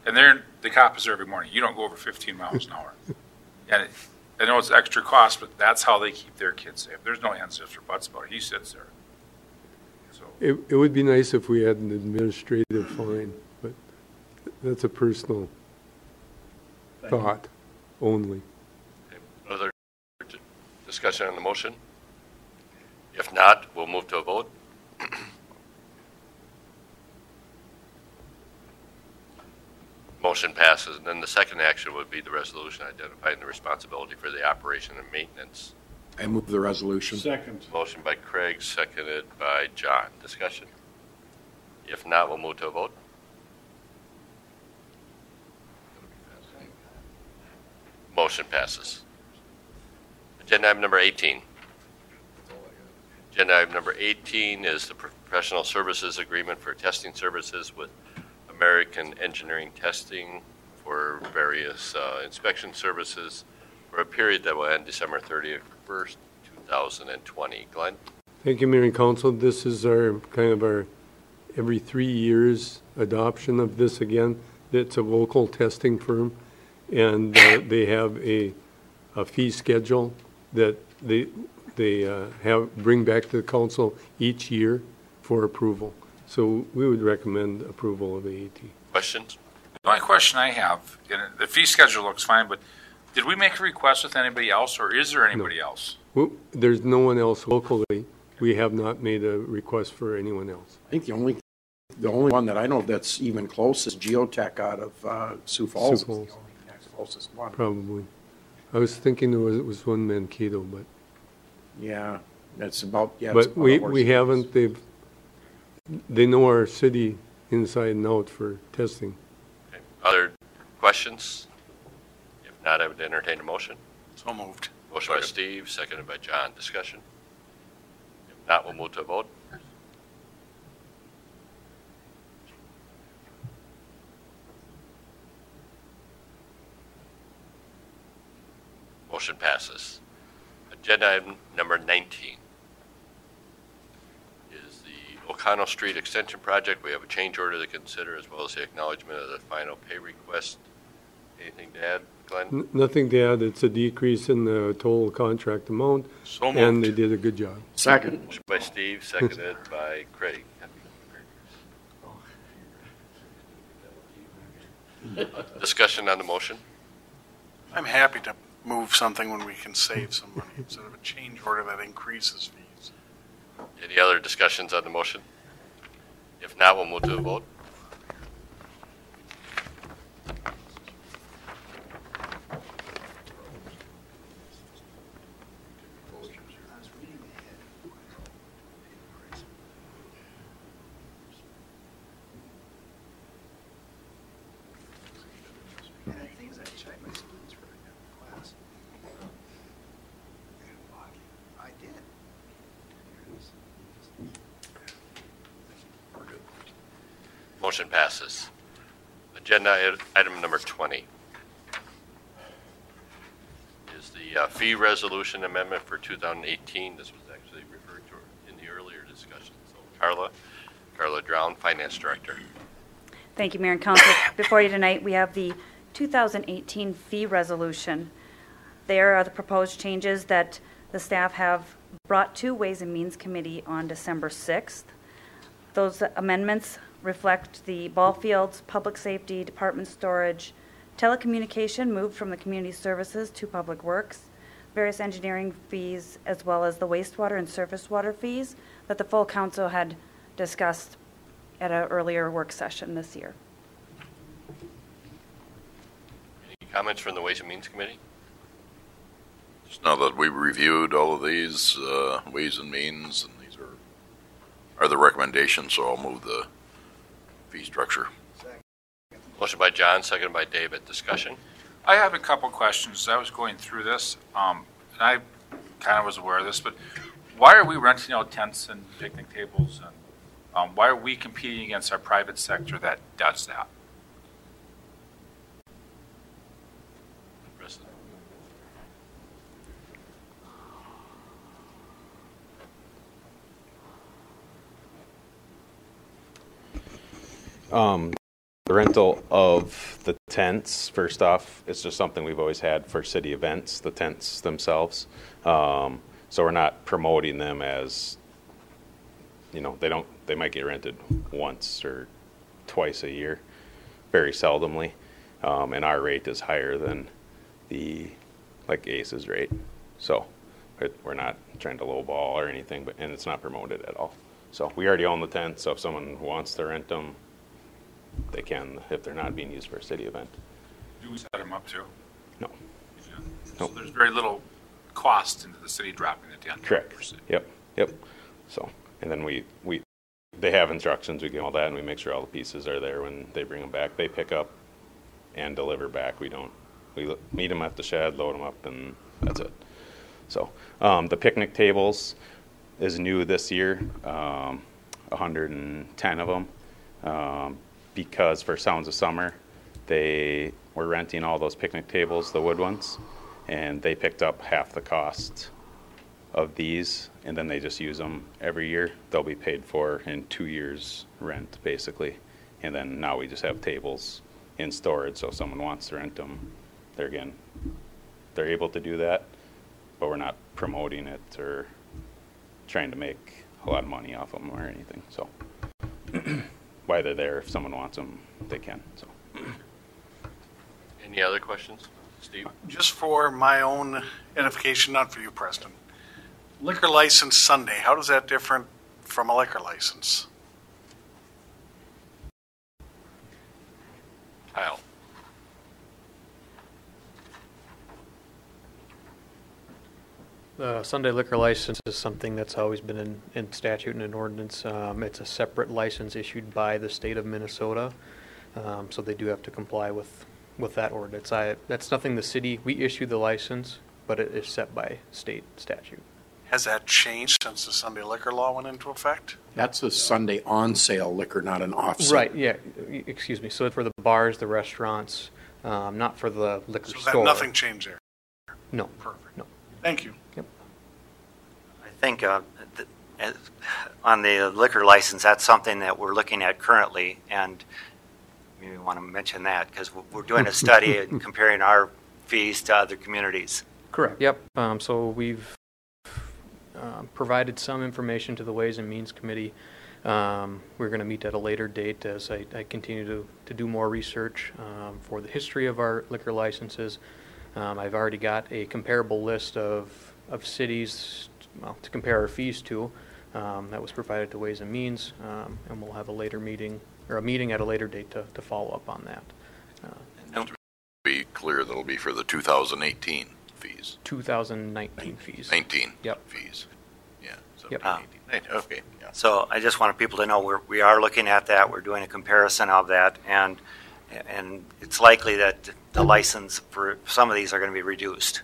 And the cop is there every morning. You don't go over 15 miles an hour. And I know it's extra cost, but that's how they keep their kids safe. There's no ands, ifs, or buts about it. He sits there. So it would be nice if we had an administrative fine, but that's a personal thought only. Okay. Other discussion on the motion? If not, we'll move to a vote. Motion passes, and then the second action would be the resolution identifying the responsibility for the operation and maintenance. I move the resolution. Second. Motion by Craig, seconded by John. Discussion? If not, we'll move to a vote. Motion passes. Agenda item number 18. Agenda item number 18 is the professional services agreement for testing services with American Engineering Testing for various inspection services for a period that will end December 31st, 2020. Glenn? Thank you, Mayor and Council. This is our kind of our every 3 years adoption of this again. It's a local testing firm, and they have a fee schedule that they bring back to the council each year for approval. So we would recommend approval of AET. Questions? the only question I have, and the fee schedule looks fine, but did we make a request with anybody else, or is there anybody else? Well, there's no one else locally. We have not made a request for anyone else. I think the only one that I know that's even close is Geotech out of Sioux Falls. Sioux Falls. It's the only next closest one. Probably. I was thinking it was one Mankato, but Yeah, That's about, yeah. it's But about a we horse. haven't, they know our city inside and out for testing. Okay. Other questions? If not, I would entertain a motion. So moved. Motion by Steve, seconded by John. Discussion? If not, we'll move to a vote. Motion passes. Agenda item number 19 is the O'Connell Street Extension Project. We have a change order to consider as well as the acknowledgement of the final pay request. Anything to add, Glenn? Nothing to add, it's a decrease in the total contract amount, So and moved. they did a good job. Second. Motion by Steve, seconded by Craig. Discussion on the motion? I'm happy to move something when we can save some money instead of a change order that increases fees. Any other discussions on the motion? If not, we'll move to a vote. Motion passes. Agenda item number 20 is the fee resolution amendment for 2018. This was actually referred to in the earlier discussion. So Carla Doron, Finance Director. Thank you, Mayor and Council. Before you tonight, we have the 2018 fee resolution. There are the proposed changes that the staff have brought to Ways and Means Committee on December 6th. Those amendments reflect the ball fields, public safety, department storage, telecommunication moved from the community services to public works, various engineering fees, as well as the wastewater and surface water fees that the full council had discussed at an earlier work session this year. Any comments from the Ways and Means Committee? Just now that we've reviewed all of these ways and means, and these are the recommendations, so I'll move the fee structure. Motion by John, seconded by David. Discussion? I have a couple questions. I was going through this, and I kind of was aware of this, but why are we renting out tents and picnic tables? And why are we competing against our private sector that does that? The rental of the tents, first off, it's just something we've always had for city events, the tents themselves. So we're not promoting them as, they might get rented once or twice a year, very seldomly. And our rate is higher than ACE's rate. So we're not trying to lowball or anything, and it's not promoted at all. So we already own the tents, so if someone wants to rent them, they can if they're not being used for a city event. Do we set them up too? No. So there's very little cost into the city dropping the tent. Correct. Yep. So, and then they have instructions, we give all that, and we make sure all the pieces are there when they bring them back. They pick up and deliver back. We meet them at the shed, load them up, and that's it. So, the picnic tables is new this year, 110 of them. Because for Sounds of Summer, they were renting all those picnic tables, the wood ones, and they picked up half the cost of these, and then they just use them every year. They'll be paid for in 2 years' rent, basically. And then now we just have tables in storage, so if someone wants to rent them, they're able to do that, but we're not promoting it or trying to make a lot of money off them or anything, so. Why they're there, if someone wants them, they can. So. Any other questions? Steve? Just for my own edification, not for you, Preston. Liquor license Sunday, how does that differ from a liquor license? Kyle? The Sunday liquor license is something that's always been in statute and in ordinance. It's a separate license issued by the state of Minnesota, so they do have to comply with that ordinance. That's nothing the city, we issue the license, but it is set by state statute. Has that changed since the Sunday liquor law went into effect? That's a Sunday on-sale liquor, not an off-sale. Right, yeah, excuse me. So for the bars, the restaurants, not for the liquor store. Nothing changed there? No. Perfect. No. Thank you. Yep. I think on the liquor license, that's something that we're looking at currently, and maybe want to mention that because we're doing a study and comparing our fees to other communities. Correct. Yep. So we've provided some information to the Ways and Means Committee. We're going to meet at a later date as I continue to do more research for the history of our liquor licenses. I've already got a comparable list of cities to compare our fees to. That was provided to Ways and Means, and we'll have a later meeting, or a meeting at a later date to follow up on that. And to be clear, that'll be for the 2018 fees. 2019 fees. 19 Yep. fees. Yeah. So Yep. 18. Okay. Yeah. So I just want people to know we are looking at that. We're doing a comparison of that, and it's likely that the license for some of these are going to be reduced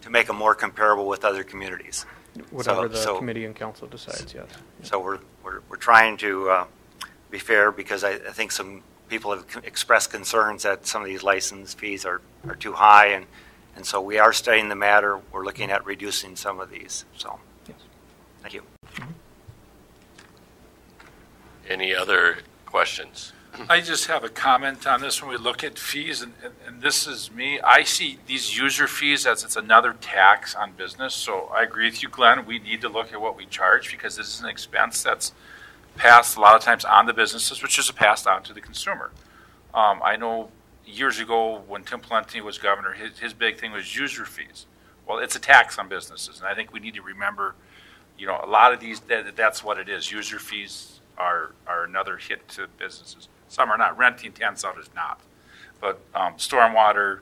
to make them more comparable with other communities. Whatever the committee and council decides, yes. So we're trying to be fair because I think some people have expressed concerns that some of these license fees are too high, and so we are studying the matter. We're looking at reducing some of these. So, yes. Thank you. Any other questions? I just have a comment on this when we look at fees, and this is me. I see these user fees as it's another tax on business. So I agree with you, Glenn. We need to look at what we charge because this is an expense that's passed a lot of times on the businesses, which is passed on to the consumer. I know years ago when Tim Pawlenty was governor, his big thing was user fees. Well, it's a tax on businesses, and I think we need to remember, a lot of these, that's what it is. User fees are another hit to businesses. Some are not. Renting tents out is not. But stormwater,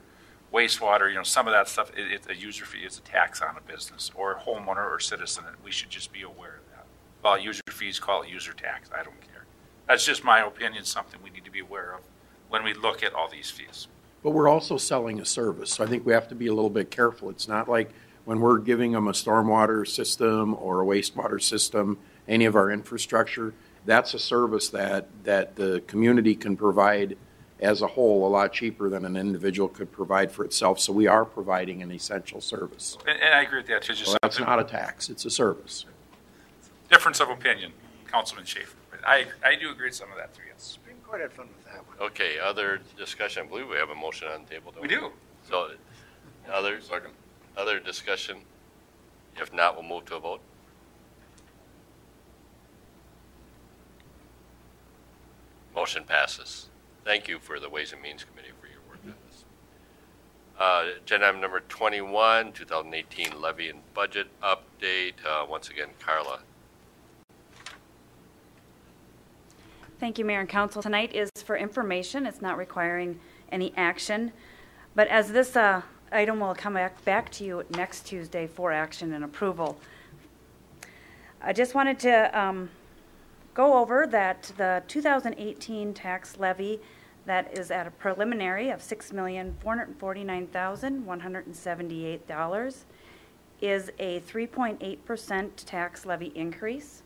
wastewater, some of that stuff, it's a user fee. It's a tax on a business or a homeowner or citizen, and we should just be aware of that. Well, user fees, call it user tax. I don't care. That's just my opinion, something we need to be aware of when we look at all these fees. But we're also selling a service, so I think we have to be a little bit careful. It's not like when we're giving them a stormwater system or a wastewater system, any of our infrastructure, that's a service that the community can provide as a whole a lot cheaper than an individual could provide for itself. So we are providing an essential service. And I agree with that too. Well, that's not a tax; it's a service. Difference of opinion, Councilman Schaefer. I do agree with some of that too. Yes. Supreme Court had fun with that one. Okay, other discussion. I believe we have a motion on the table. We do. So, other discussion? If not, we'll move to a vote. Motion passes. Thank you for the Ways and Means Committee for your work on this. Agenda item number 21, 2018 levy and budget update. Once again, Carla. Thank you, Mayor and Council. Tonight is for information. It's not requiring any action. But as this item will come back to you next Tuesday for action and approval, I just wanted to go over that the 2018 tax levy that is at a preliminary of $6,449,178 is a 3.8% tax levy increase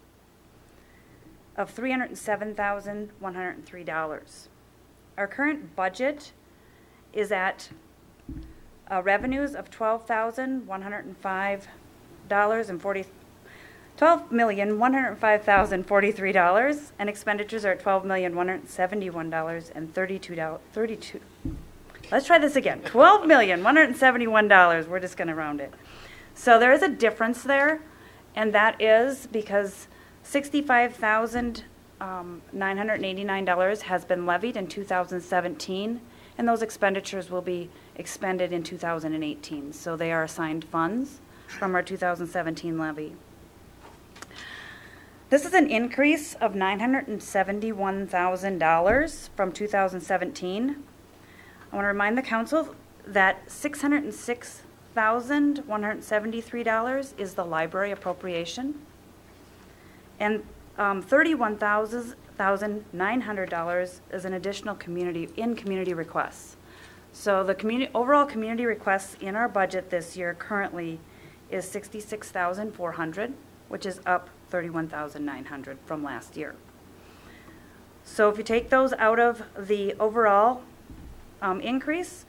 of $307,103. Our current budget is at revenues of $12,105,043 and expenditures are at $12,171,032. Let's try this again. $12,171. We're just going to round it. So there is a difference there, and that is because $65,989 has been levied in 2017, and those expenditures will be expended in 2018. So they are assigned funds from our 2017 levy. This is an increase of $971,000 from 2017. I want to remind the council that $606,000 $6,173 is the library appropriation, and $31,900 is an additional community requests. So the overall community requests in our budget this year currently is $66,400, which is up $31,900 from last year. So if you take those out of the overall increase,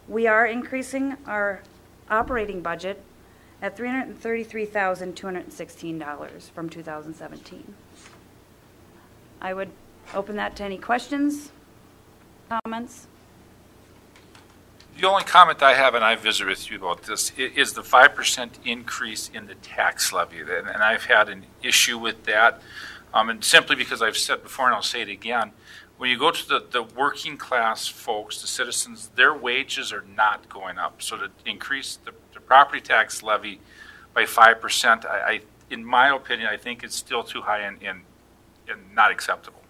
we are increasing our operating budget at $333,216 from 2017. I would open that to any questions, comments. The only comment I have, and I visited with you about this, is the 5% increase in the tax levy. And I've had an issue with that, and simply because I've said before, and I'll say it again, when you go to the working class folks, the citizens, their wages are not going up. So to increase the property tax levy by 5%, in my opinion, I think it's still too high and not acceptable.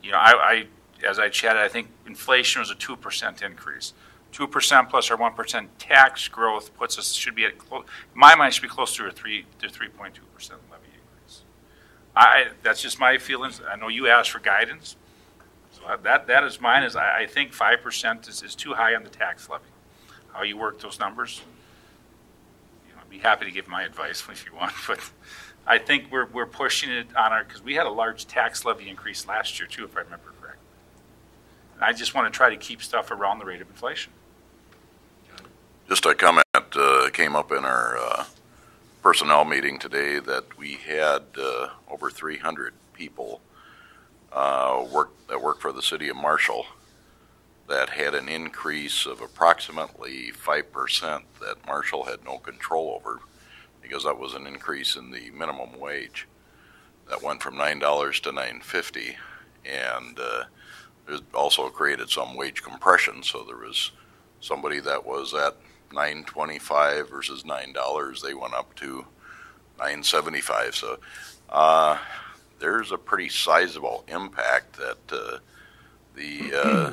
You know, as I chatted, I think inflation was a 2% increase. 2% plus our 1% tax growth puts us, should be at, in my mind, should be close to a 3 to 3.2% levy increase. That's just my feelings. I know you asked for guidance. So that is mine. Is I think 5% is too high on the tax levy. How you work those numbers, you know, I'd be happy to give my advice if you want, but I think we're pushing it on our, because we had a large tax levy increase last year too, if I remember correctly. And I just want to try to keep stuff around the rate of inflation. Just a comment came up in our personnel meeting today that we had over 300 people that work for the city of Marshall that had an increase of approximately 5% that Marshall had no control over, because that was an increase in the minimum wage that went from $9 to $9.50, and it also created some wage compression. So there was somebody that was at $9.25 versus $9, they went up to $9.75. So there's a pretty sizable impact that the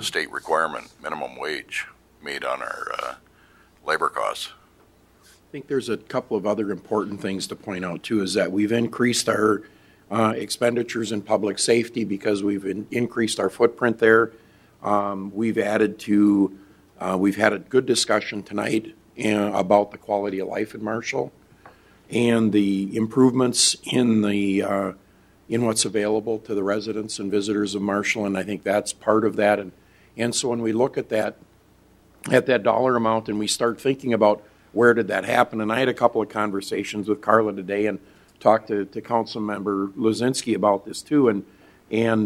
state requirement minimum wage made on our labor costs. I think there's a couple of other important things to point out too, is that we've increased our expenditures in public safety because we've increased our footprint there. We've added to, we've had a good discussion tonight about the quality of life in Marshall and the improvements in the in what's available to the residents and visitors of Marshall, and I think that's part of that. And so when we look at that dollar amount and we start thinking about where did that happen, and I had a couple of conversations with Carla today and talked to Council Member Lozinski about this too, and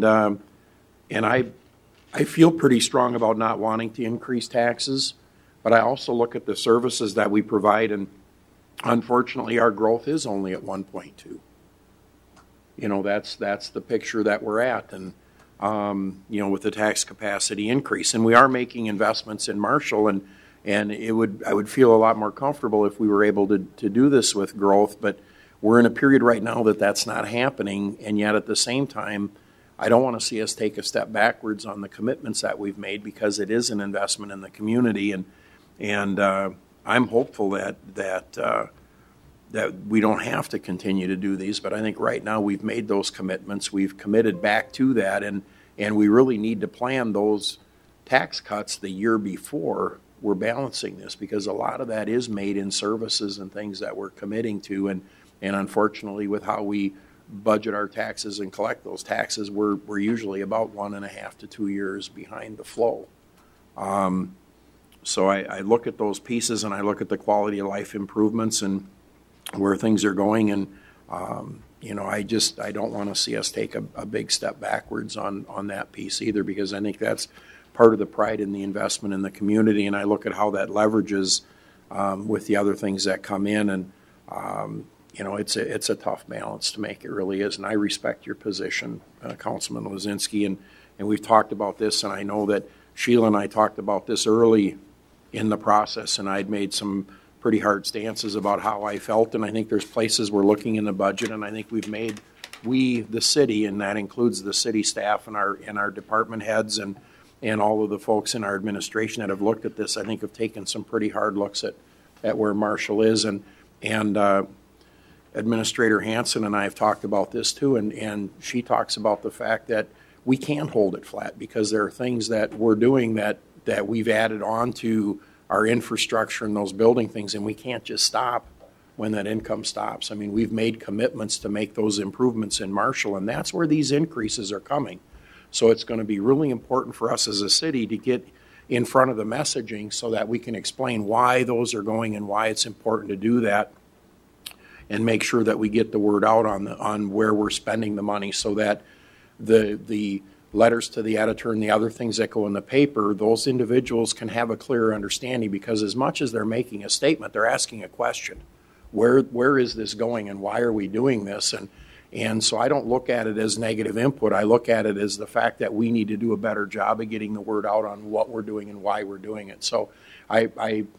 I feel pretty strong about not wanting to increase taxes, but I also look at the services that we provide, and unfortunately our growth is only at 1.2. You know, that's the picture that we're at, and you know, with the tax capacity increase, and we are making investments in Marshall, and I would feel a lot more comfortable if we were able to do this with growth, but we're in a period right now that's not happening, and yet at the same time, I don't want to see us take a step backwards on the commitments that we've made, because it is an investment in the community, and I'm hopeful that we don't have to continue to do these, but I think right now we've made those commitments, we've committed back to that, and we really need to plan those tax cuts the year before we're balancing this, because a lot of that is made in services and things that we're committing to, and unfortunately with how we budget our taxes and collect those taxes, we're usually about 1.5 to 2 years behind the flow. So I look at those pieces, and I look at the quality of life improvements and where things are going, and you know, I don't want to see us take a big step backwards on that piece either, because I think that's part of the pride in the investment in the community, and I look at how that leverages with the other things that come in, and you know, it's a tough balance to make. It really is, and I respect your position, Councilman Lozinski, and we've talked about this, and I know that Sheila and I talked about this early in the process, and I'd made some pretty hard stances about how I felt, and I think there's places we're looking in the budget, and I think the city, and that includes the city staff and our department heads and all of the folks in our administration that have looked at this, I think have taken some pretty hard looks at at where Marshall is. And Administrator Hanson and I have talked about this too, and she talks about the fact that we can't hold it flat because there are things that we're doing that we've added on to our infrastructure and those building things, and we can't just stop when that income stops. I mean, we've made commitments to make those improvements in Marshall, and that's where these increases are coming. So it's going to be really important for us as a city to get in front of the messaging so that we can explain why those are going and why it's important to do that, and make sure that we get the word out on where we're spending the money, so that the letters to the editor and the other things that go in the paper, those individuals can have a clearer understanding, because as much as they're making a statement, they're asking a question. Where is this going, and why are we doing this? And so I don't look at it as negative input. I look at it as the fact that we need to do a better job of getting the word out on what we're doing and why we're doing it. So I'm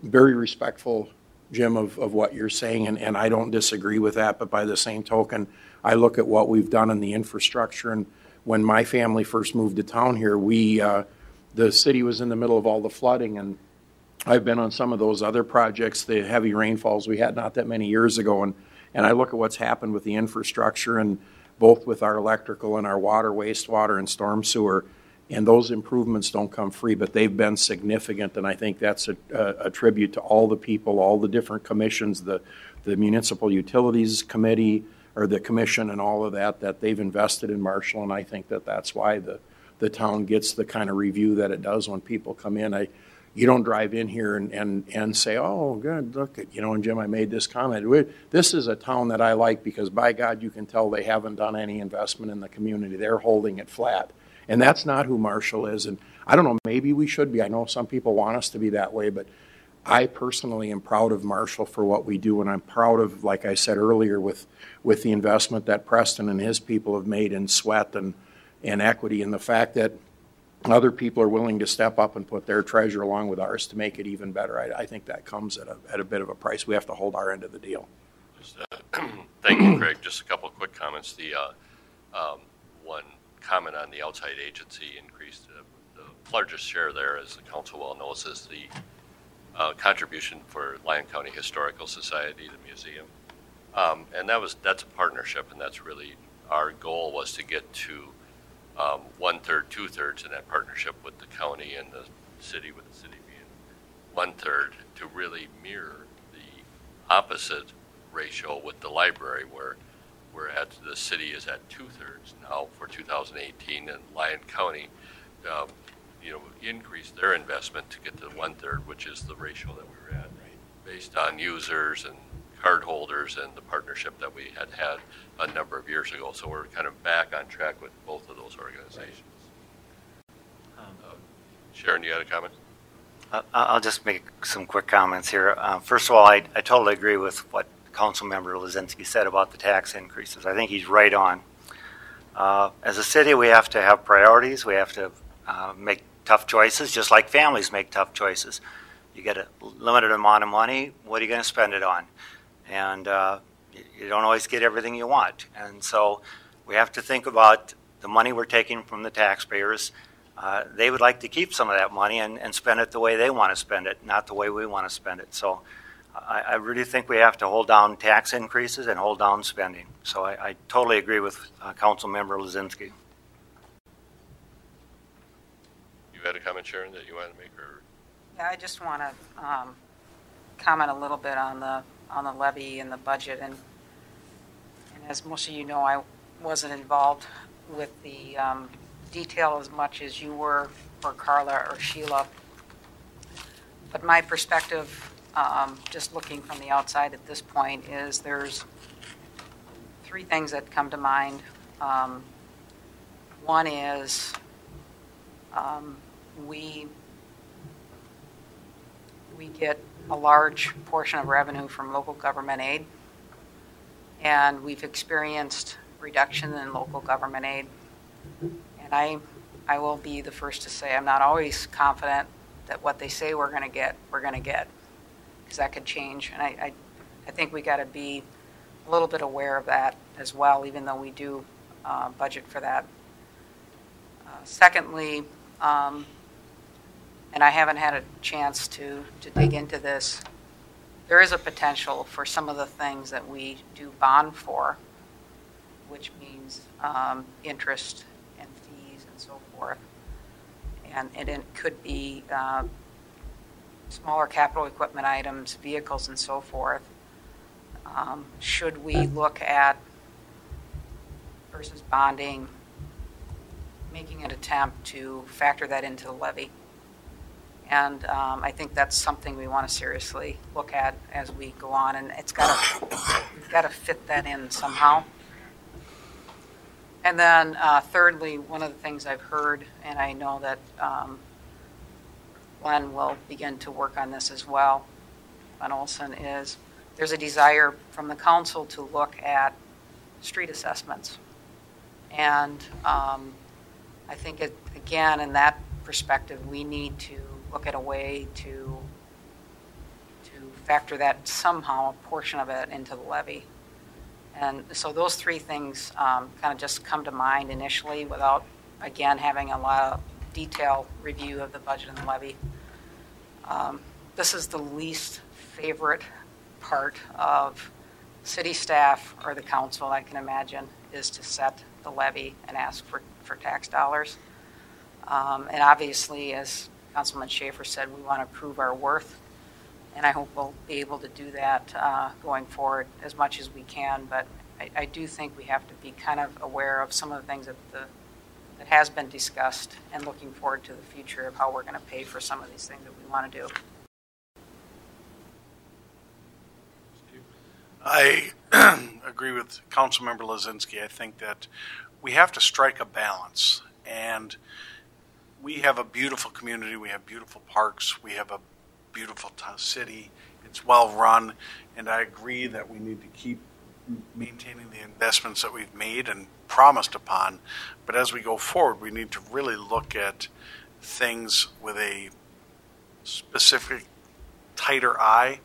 very respectful, Jim, of what you're saying, and I don't disagree with that. But by the same token, I look at what we've done in the infrastructure. And when my family first moved to town here, the city was in the middle of all the flooding, and I've been on some of those other projects, the heavy rainfalls we had not that many years ago, and I look at what's happened with the infrastructure, and both with our electrical and our water, wastewater, and storm sewer, and those improvements don't come free, but they've been significant, and I think that's a tribute to all the people, all the different commissions, the Municipal Utilities Committee, or the commission, and all of that they've invested in Marshall, and I think that's why the town gets the kind of review that it does when people come in. You don't drive in here and say, oh, good, look at, and Jim, I made this comment. This is a town that I like because, by God, you can tell they haven't done any investment in the community. They're holding it flat. And that's not who Marshall is. And I don't know, maybe we should be. I know some people want us to be that way, but I personally am proud of Marshall for what we do, and I'm proud of, like I said earlier, with the investment that Preston and his people have made in sweat and equity, and the fact that other people are willing to step up and put their treasure along with ours to make it even better. I think that comes at a bit of a price. We have to hold our end of the deal. Thank you, Craig. Just a couple of quick comments. The one comment on the outside agency increase. The largest share there, as the council well knows, is the contribution for Lyon County Historical Society, the museum. And that's a partnership, and that's really our goal, was to get to 1/3, 2/3 in that partnership with the county and the city, with the city being 1/3, to really mirror the opposite ratio with the library, where the city is at 2/3 now for 2018, and Lyon County, increased their investment to get to 1/3, which is the ratio that we were at, based on users and card holders and the partnership that we had a number of years ago. So we're kind of back on track with both of those organizations. Sharon, you had a comment? I'll just make some quick comments here. First of all, I totally agree with what Councilmember Lozinski said about the tax increases. I think he's right on. As a city, we have to have priorities. We have to make tough choices, just like families make tough choices. You get a limited amount of money. What are you going to spend it on? And you don't always get everything you want. And so we have to think about the money we're taking from the taxpayers. They would like to keep some of that money and spend it the way they want to spend it, not the way we want to spend it. So I really think we have to hold down tax increases and hold down spending. So I totally agree with Councilmember Lozinski. You had a comment, Sharon, that you wanted to make? Or? Yeah, I just want to comment a little bit on the levy and the budget. And as most of you know, I wasn't involved with the detail as much as you were, or Carla or Sheila. But my perspective, just looking from the outside at this point, is there's three things that come to mind. One is we get a large portion of revenue from local government aid, and we've experienced reduction in local government aid. And I will be the first to say I'm not always confident that what they say we're going to get, because that could change. And I think we got to be a little bit aware of that as well, even though we do budget for that. Secondly, and I haven't had a chance to dig into this, there is a potential for some of the things that we do bond for, which means interest and fees and so forth. And it could be smaller capital equipment items, vehicles and so forth. Should we look at versus bonding, making an attempt to factor that into the levy? And I think that's something we want to seriously look at as we go on, and we've got to fit that in somehow. And then thirdly, one of the things I've heard, and I know that Glenn will begin to work on this as well, Glenn Olson, is there's a desire from the council to look at street assessments. And I think, again, in that perspective, we need to look at a way to factor that somehow, a portion of it, into the levy. And so those three things kind of just come to mind initially without, again, having a lot of detailed review of the budget and the levy. This is the least favorite part of city staff or the council, I can imagine, is to set the levy and ask for tax dollars. And obviously, as Councilman Schaefer said, we want to prove our worth, and I hope we'll be able to do that going forward as much as we can. But I do think we have to be kind of aware of some of the things that has been discussed, and looking forward to the future of how we're going to pay for some of these things that we want to do. I agree with Councilmember Lozinski. I think that we have to strike a balance, and we have a beautiful community, we have beautiful parks, we have a beautiful city, it's well run, and I agree that we need to keep maintaining the investments that we've made and promised upon, but as we go forward, we need to really look at things with a specific, tighter eye.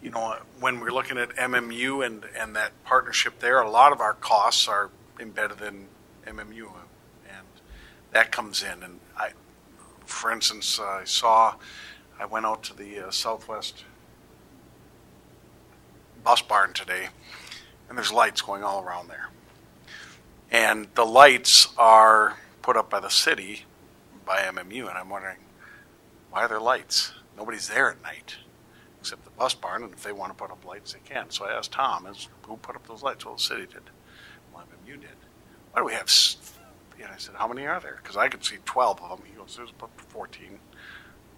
You know, when we're looking at MMU and that partnership there, a lot of our costs are embedded in MMU, and that comes in. And for instance, I went out to the Southwest bus barn today, and there's lights going all around there. And the lights are put up by the city, by MMU, and I'm wondering, why are there lights? Nobody's there at night, except the bus barn, and if they want to put up lights, they can. So I asked Tom, who put up those lights? Well, the city did. Well, MMU did. Why do we have, I said, how many are there? Because I could see 12 of them. He goes, there's about 14.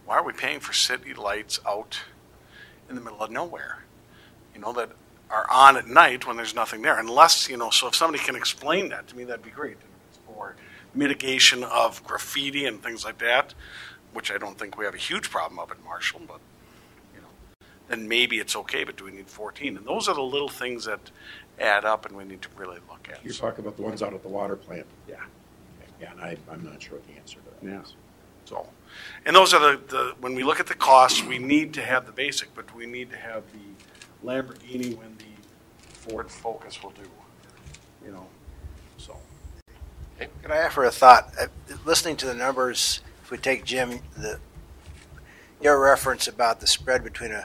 Why are we paying for city lights out in the middle of nowhere? That are on at night when there's nothing there. Unless, so if somebody can explain that to me, that'd be great. And it's for mitigation of graffiti and things like that, which I don't think we have a huge problem of in Marshall, but, then maybe it's okay, but do we need 14? And those are the little things that add up and we need to really look at. You're talking about the ones out at the water plant. Yeah. Yeah, and I'm not sure what the answer to that is. So, and those are when we look at the costs, we need to have the basic, but we need to have the Lamborghini when the Ford Focus will do, so. Could I offer a thought? Listening to the numbers, if we take Jim, your reference about the spread between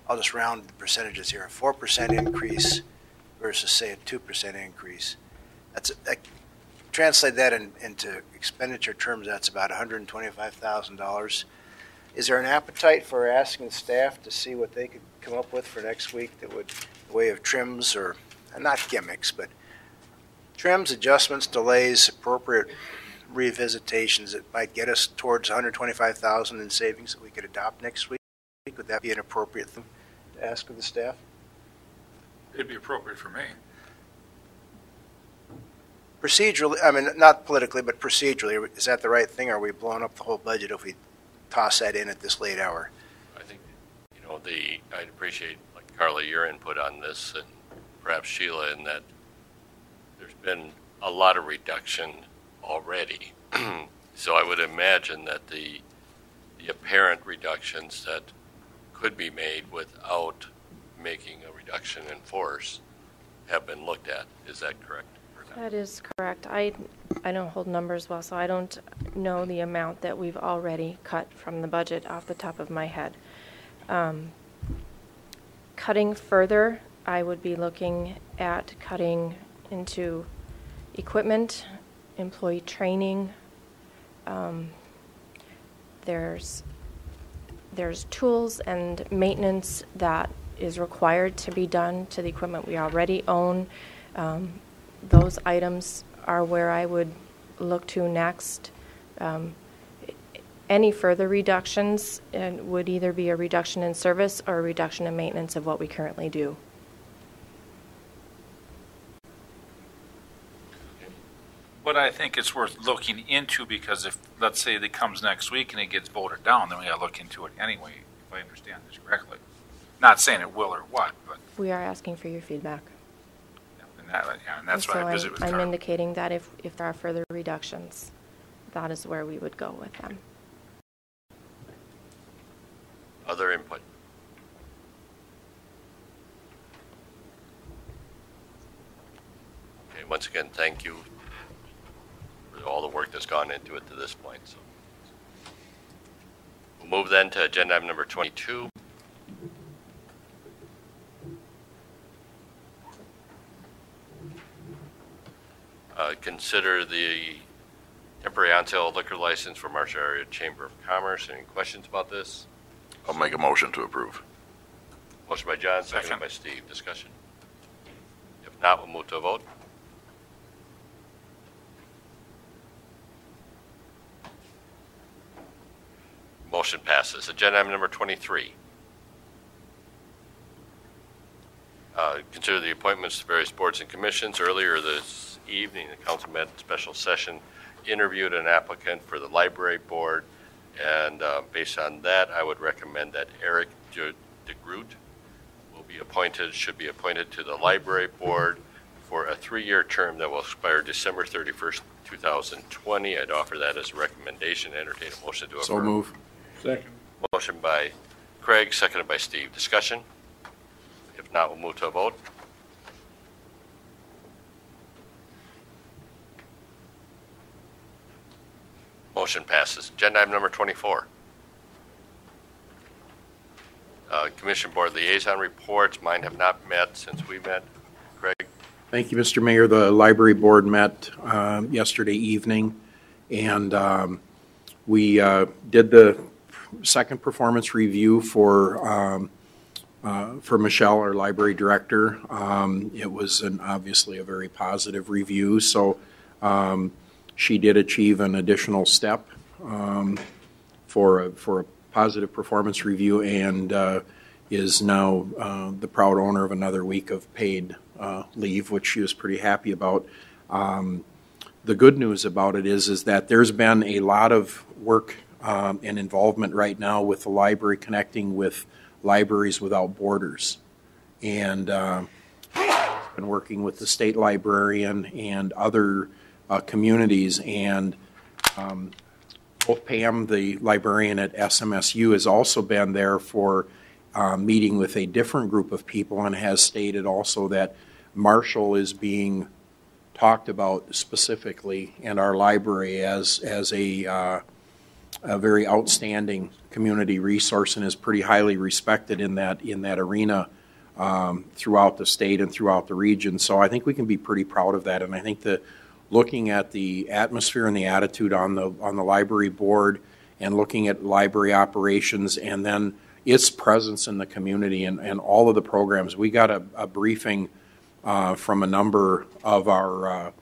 I'll just round the percentages here, a 4% increase versus, say, a 2% increase. Translate that into expenditure terms, that's about $125,000. Is there an appetite for asking the staff to see what they could come up with for next week that would, in the way of trims or, not gimmicks, but trims, adjustments, delays, appropriate revisitations that might get us towards $125,000 in savings that we could adopt next week? Would that be an appropriate thing to ask of the staff? It'd be appropriate for me. Procedurally, not politically, but procedurally, is that the right thing? Or are we blowing up the whole budget if we toss that in at this late hour? I think, I'd appreciate, like Carla, your input on this, and perhaps Sheila, in that there's been a lot of reduction already. So I would imagine that the apparent reductions that could be made without making a reduction in force have been looked at. Is that correct? That is correct. I don't hold numbers well, so I don't know the amount that we've already cut from the budget off the top of my head. Cutting further, I would be looking at cutting into equipment, employee training. There's tools and maintenance that is required to be done to the equipment we already own. Those items are where I would look to next. Any further reductions would either be a reduction in service or a reduction in maintenance of what we currently do. But I think it's worth looking into, because if, let's say, it comes next week and it gets voted down, then we got to look into it anyway, if I understand this correctly. Not saying it will or what, but. We are asking for your feedback. And that's why I visit with I'm Carl. indicating that if there are further reductions, that is where we would go with them. Other input? Okay, once again, thank you for all the work that's gone into it to this point. So we'll move then to agenda item number 22. Consider the temporary on-sale liquor license for Marshall Area Chamber of Commerce. Any questions about this? I'll make a motion to approve. Motion by John, seconded by Steve. Discussion? If not, we'll move to a vote. Motion passes. Agenda item number 23. Consider the appointments to various boards and commissions. Earlier this evening, the council met in special session, interviewed an applicant for the library board, and based on that, I would recommend that Eric DeGroot should be appointed to the library board for a 3-year term that will expire December 31st, 2020. I'd offer that as a recommendation. Entertain a motion to approve. So move. Second. Motion by Craig, seconded by Steve. Discussion? If not, we'll move to a vote. Motion passes. Agenda item number 24. Commission Board Liaison Reports. Mine have not met since we met. Craig? Thank you, Mr. Mayor. The library board met yesterday evening, and we did the second performance review for Michelle, our library director. It was obviously a very positive review, so she did achieve an additional step for a positive performance review, and is now the proud owner of another week of paid leave, which she was pretty happy about. The good news about it is that there's been a lot of work and involvement right now with the library connecting with Libraries Without Borders, and been working with the state librarian and other communities, and both Pam, the librarian at SMSU, has also been there for meeting with a different group of people, and has stated also that Marshall is being talked about specifically, and our library as a very outstanding community resource, and is pretty highly respected in that arena throughout the state and throughout the region. So I think we can be pretty proud of that, and I think that looking at the atmosphere and the attitude on the library board, and looking at library operations, and then its presence in the community, and all of the programs. We got a briefing from a number of our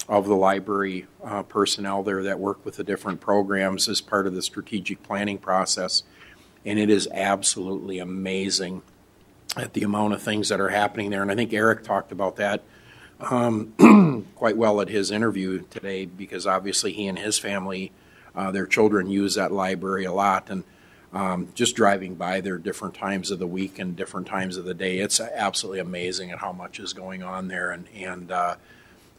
of the library personnel there that work with the different programs as part of the strategic planning process, and it is absolutely amazing at the amount of things that are happening there. And I think Eric talked about that quite well at his interview today, because obviously he and his family, their children use that library a lot, and just driving by there different times of the week and different times of the day, it's absolutely amazing at how much is going on there. And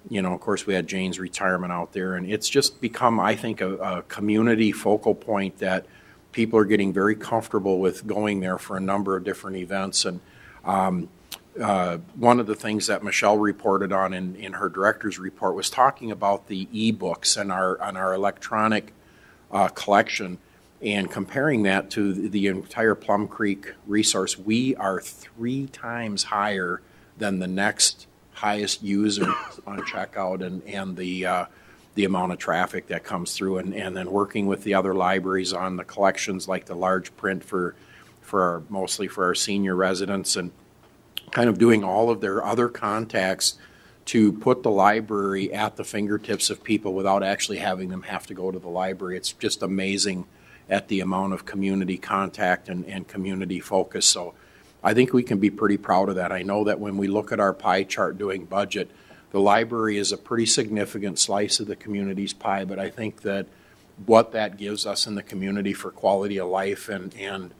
you know, of course, we had Jane's retirement out there, and it's just become, I think, a community focal point that people are getting very comfortable with going there for a number of different events. And one of the things that Michelle reported on in her director's report was talking about the e-books and our electronic collection, And comparing that to the entire Plum Creek resource, we are 3 times higher than the next highest user on checkout and the amount of traffic that comes through, and then working with the other libraries on the collections, like the large print mostly for our senior residents, and kind of doing all of their other contacts to put the library at the fingertips of people without actually having them have to go to the library. It's just amazing at the amount of community contact and community focus. So I think we can be pretty proud of that. I know that when we look at our pie chart doing budget, the library is a pretty significant slice of the community's pie, but I think that what that gives us in the community for quality of life and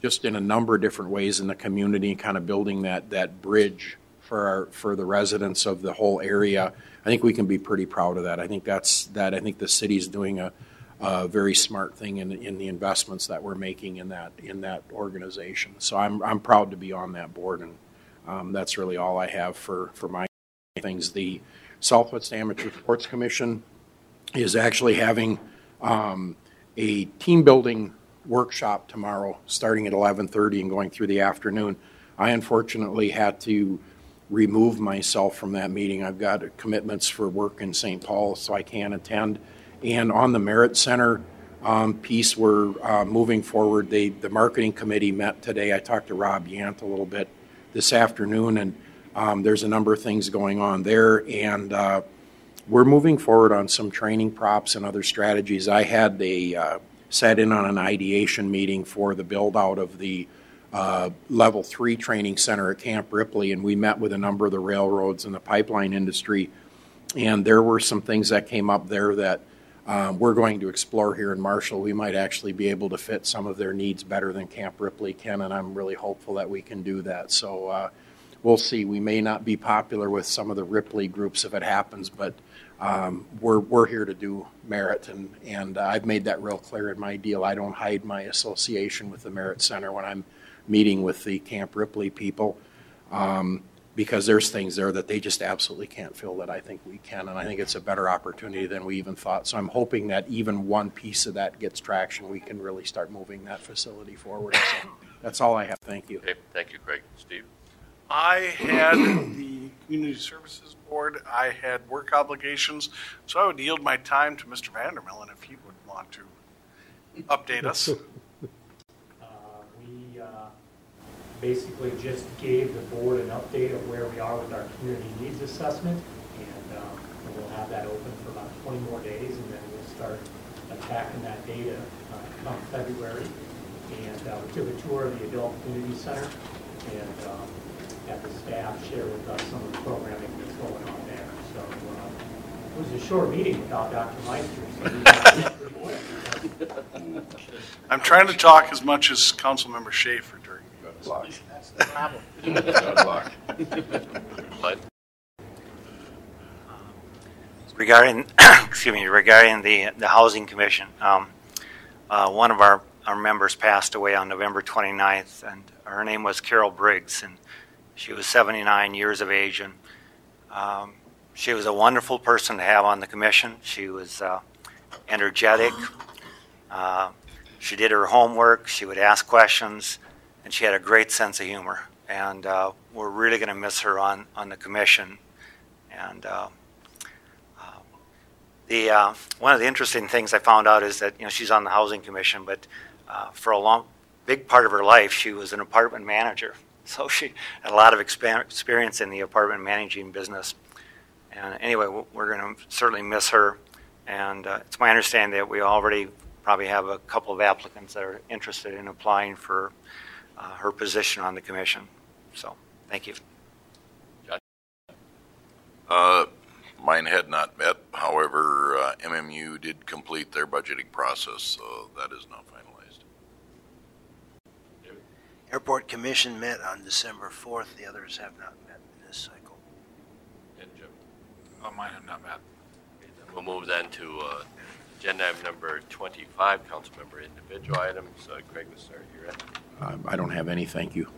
just in a number of different ways in the community, and kind of building that bridge for the residents of the whole area, I think we can be pretty proud of that. I think I think the city's doing a very smart thing in the investments that we're making in that organization. So I'm proud to be on that board, and that's really all I have for my things. The Southwest Amateur Sports Commission is actually having a team building workshop tomorrow, starting at 11:30 and going through the afternoon. I unfortunately had to remove myself from that meeting. I've got commitments for work in St. Paul, so I can't attend. And on the Merit Center piece, we're moving forward. The marketing committee met today. I talked to Rob Yant a little bit this afternoon, and there's a number of things going on there. And we're moving forward on some training props and other strategies. I had sat in on an ideation meeting for the build-out of the Level 3 training center at Camp Ripley, and we met with a number of the railroads and the pipeline industry. And there were some things that came up there that we're going to explore here in Marshall. We might actually be able to fit some of their needs better than Camp Ripley can, and I'm really hopeful that we can do that. So we'll see. We may not be popular with some of the Ripley groups if it happens, but we're here to do Merit, and I've made that real clear in my deal. I don't hide my association with the Merit Center when I'm meeting with the Camp Ripley people, because there's things there that they just absolutely can't fill that I think we can, and I think it's a better opportunity than we even thought. So I'm hoping that even one piece of that gets traction, we can really start moving that facility forward. So that's all I have. Thank you. Okay, thank you, Craig. Steve? I had the Community Services Board. I had work obligations, so I would yield my time to Mr. Vandermillen if he would want to update us. We basically just gave the board an update of where we are with our community needs assessment, and we'll have that open for about 20 more days, and then we'll start attacking that data come February. And we took a tour of the Adult Community Center and had the staff share with us some of the programming that's going on there. So it was a short meeting without Dr. Meister. So I'm trying to talk as much as Councilmember Schaefer during that's the problem. Regarding, regarding the Housing Commission, one of our members passed away on November 29th, and her name was Carol Briggs, and she was 79 years of age, and she was a wonderful person to have on the commission. She was energetic. She did her homework. She would ask questions, and she had a great sense of humor. And we're really going to miss her on the commission. And one of the interesting things I found out is that she's on the Housing Commission, but for a big part of her life she was an apartment manager. So she had a lot of experience in the apartment managing business. And anyway, we're going to certainly miss her. And it's my understanding that we already probably have a couple of applicants that are interested in applying for her position on the commission. So, thank you. Mine had not met. However, MMU did complete their budgeting process, so that is now finalized. Airport Commission met on December 4th. The others have not met in this cycle. And Jim? Oh, mine have not met. Okay, then we'll move then to agenda item number 25, council member individual items. Craig, we'll start here. I don't have any, thank you.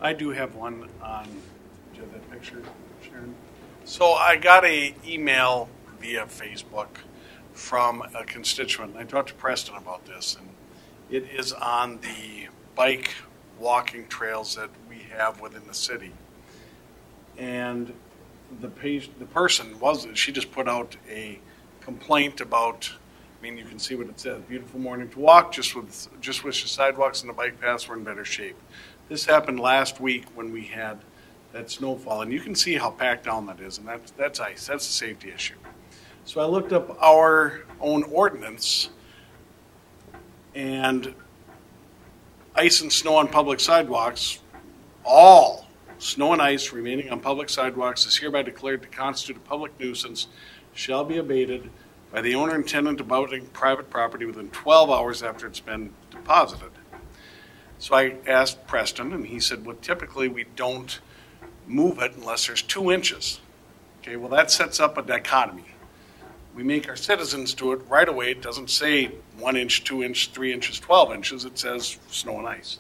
I do have one on, do you have that picture, Sharon? So I got an email via Facebook from a constituent. I talked to Preston about this, and it is on the bike walking trails that we have within the city. And the person she just put out a complaint about, I mean, you can see what it says, beautiful morning to walk, just wish the sidewalks and the bike paths were in better shape. This happened last week when we had that snowfall, and you can see how packed down that is, and that's ice. That's a safety issue. So I looked up our own ordinance, and ice and snow on public sidewalks, all snow and ice remaining on public sidewalks is hereby declared to constitute a public nuisance, shall be abated by the owner and tenant abutting private property within 12 hours after it's been deposited. So I asked Preston, and he said, well, typically we don't move it unless there's 2 inches. Okay, well, that sets up a dichotomy. We make our citizens do it right away. It doesn't say 1 inch, 2 inch, 3 inches, 12 inches. It says snow and ice.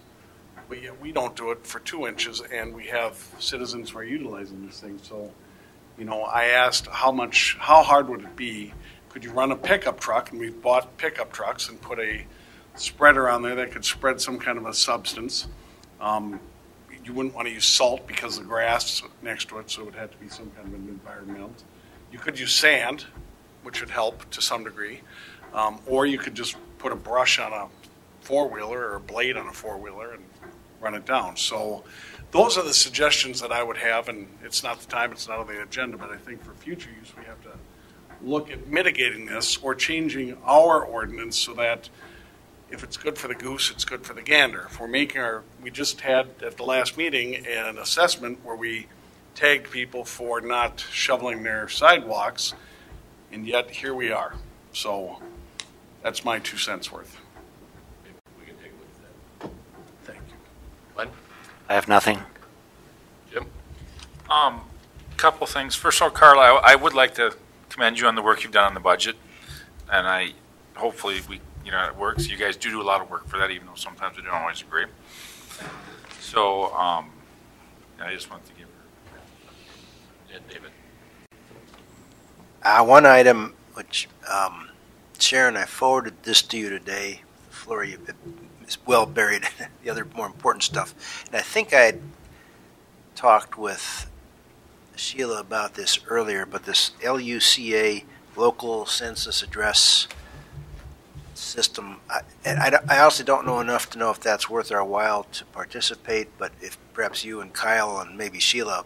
But yet we don't do it for 2 inches, and we have citizens who are utilizing this thing. So, you know, I asked how hard would it be? Could you run a pickup truck? And we've bought pickup trucks and put a spreader on there that could spread some kind of a substance. You wouldn't want to use salt because of the grass next to it, so it would have to be some kind of an environment. You could use sand, which would help to some degree, or you could just put a brush on a four-wheeler or a blade on a four-wheeler and run it down. So those are the suggestions that I would have, and it's not the time, it's not on the agenda, but I think for future use we have to look at mitigating this or changing our ordinance so that if it's good for the goose, it's good for the gander. If we're making we just had at the last meeting an assessment where we tagged people for not shoveling their sidewalks, and yet here we are. So that's my 2 cents worth. We can take a look at that. Thank you. Glenn? I have nothing. Jim? Couple things. First of all, Carla, I would like to commend you on the work you've done on the budget, and hopefully it works. You guys do a lot of work for that, even though sometimes we don't always agree. So I just wanted to give her. And David? One item, which Sharon, I forwarded this to you today. Flurry is well buried in the other more important stuff. And I think I had talked with Sheila about this earlier, but this LUCA, local census address system, I honestly don't know enough to know if that's worth our while to participate, but if perhaps you and Kyle and maybe Sheila,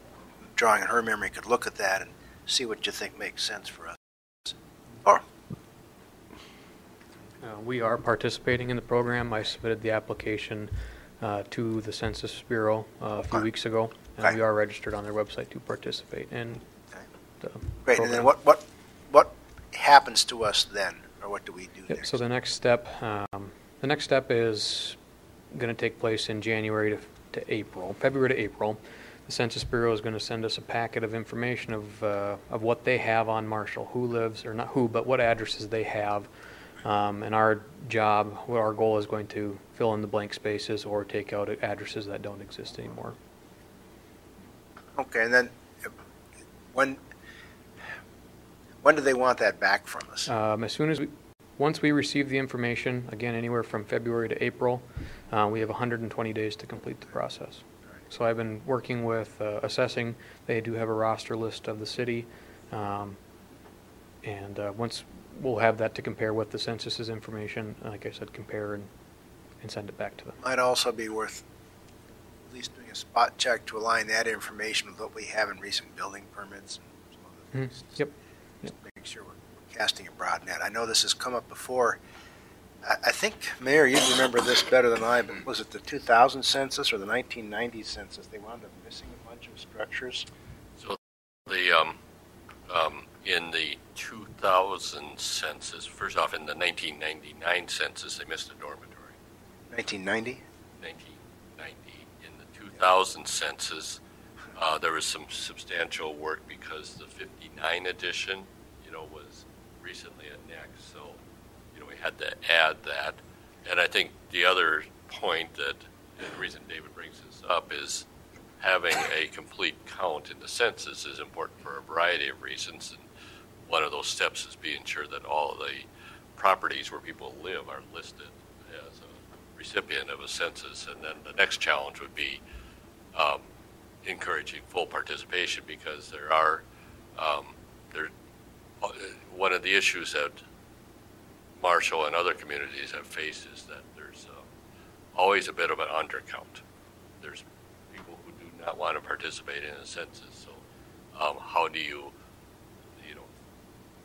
drawing on her memory, could look at that and see what you think makes sense for us. Or we are participating in the program. I submitted the application to the Census Bureau a few weeks ago, and we are registered on their website to participate in the great. program. And then what happens to us then, or what do we do next? So the next step is going to take place in February to April. The Census Bureau is going to send us a packet of information of what they have on Marshall, but what addresses they have. And our goal is going to fill in the blank spaces or take out addresses that don't exist anymore. Okay, and then when do they want that back from us? Once we receive the information, again, anywhere from February to April, we have 120 days to complete the process. So I've been working with assessing. They do have a roster list of the city, and once we'll have that to compare with the census's information, like I said, compare and send it back to them. Might also be worth at least doing a spot check to align that information with what we have in recent building permits and some other things. Yep. Just making sure we're casting a broad net. I know this has come up before. I think, Mayor, you'd remember this better than I, but was it the 2000 census or the 1990 census? They wound up missing a bunch of structures. So in the 2000 census, first off, in the 1999 census, they missed a dormitory. 1990? 1990. In the 2000 census, there was some substantial work because the 59 edition, was recently annexed. So, we had to add that. And I think the other point and the reason David brings this up is having a complete count in the census is important for a variety of reasons. And one of those steps is being sure that all of the properties where people live are listed as a recipient of a census. And then the next challenge would be encouraging full participation, because there are one of the issues that Marshall and other communities have faced is that there's always a bit of an undercount. There's people who do not want to participate in a census. So how do you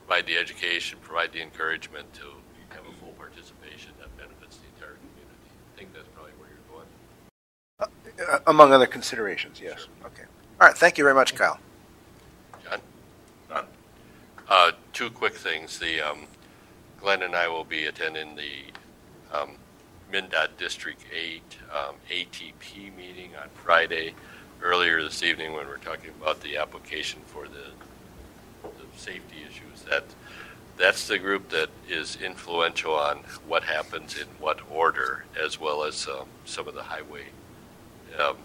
provide the education, provide the encouragement to have a full participation that benefits the entire community? I think that's probably where you're going. Among other considerations, yes. Sure. Okay. All right. Thank you very much, Kyle. John? Two quick things. Glenn and I will be attending the MnDOT District 8 ATP meeting on Friday. Earlier this evening, when we're talking about the application for the safety issues, that's the group that is influential on what happens in what order, as well as some of the highway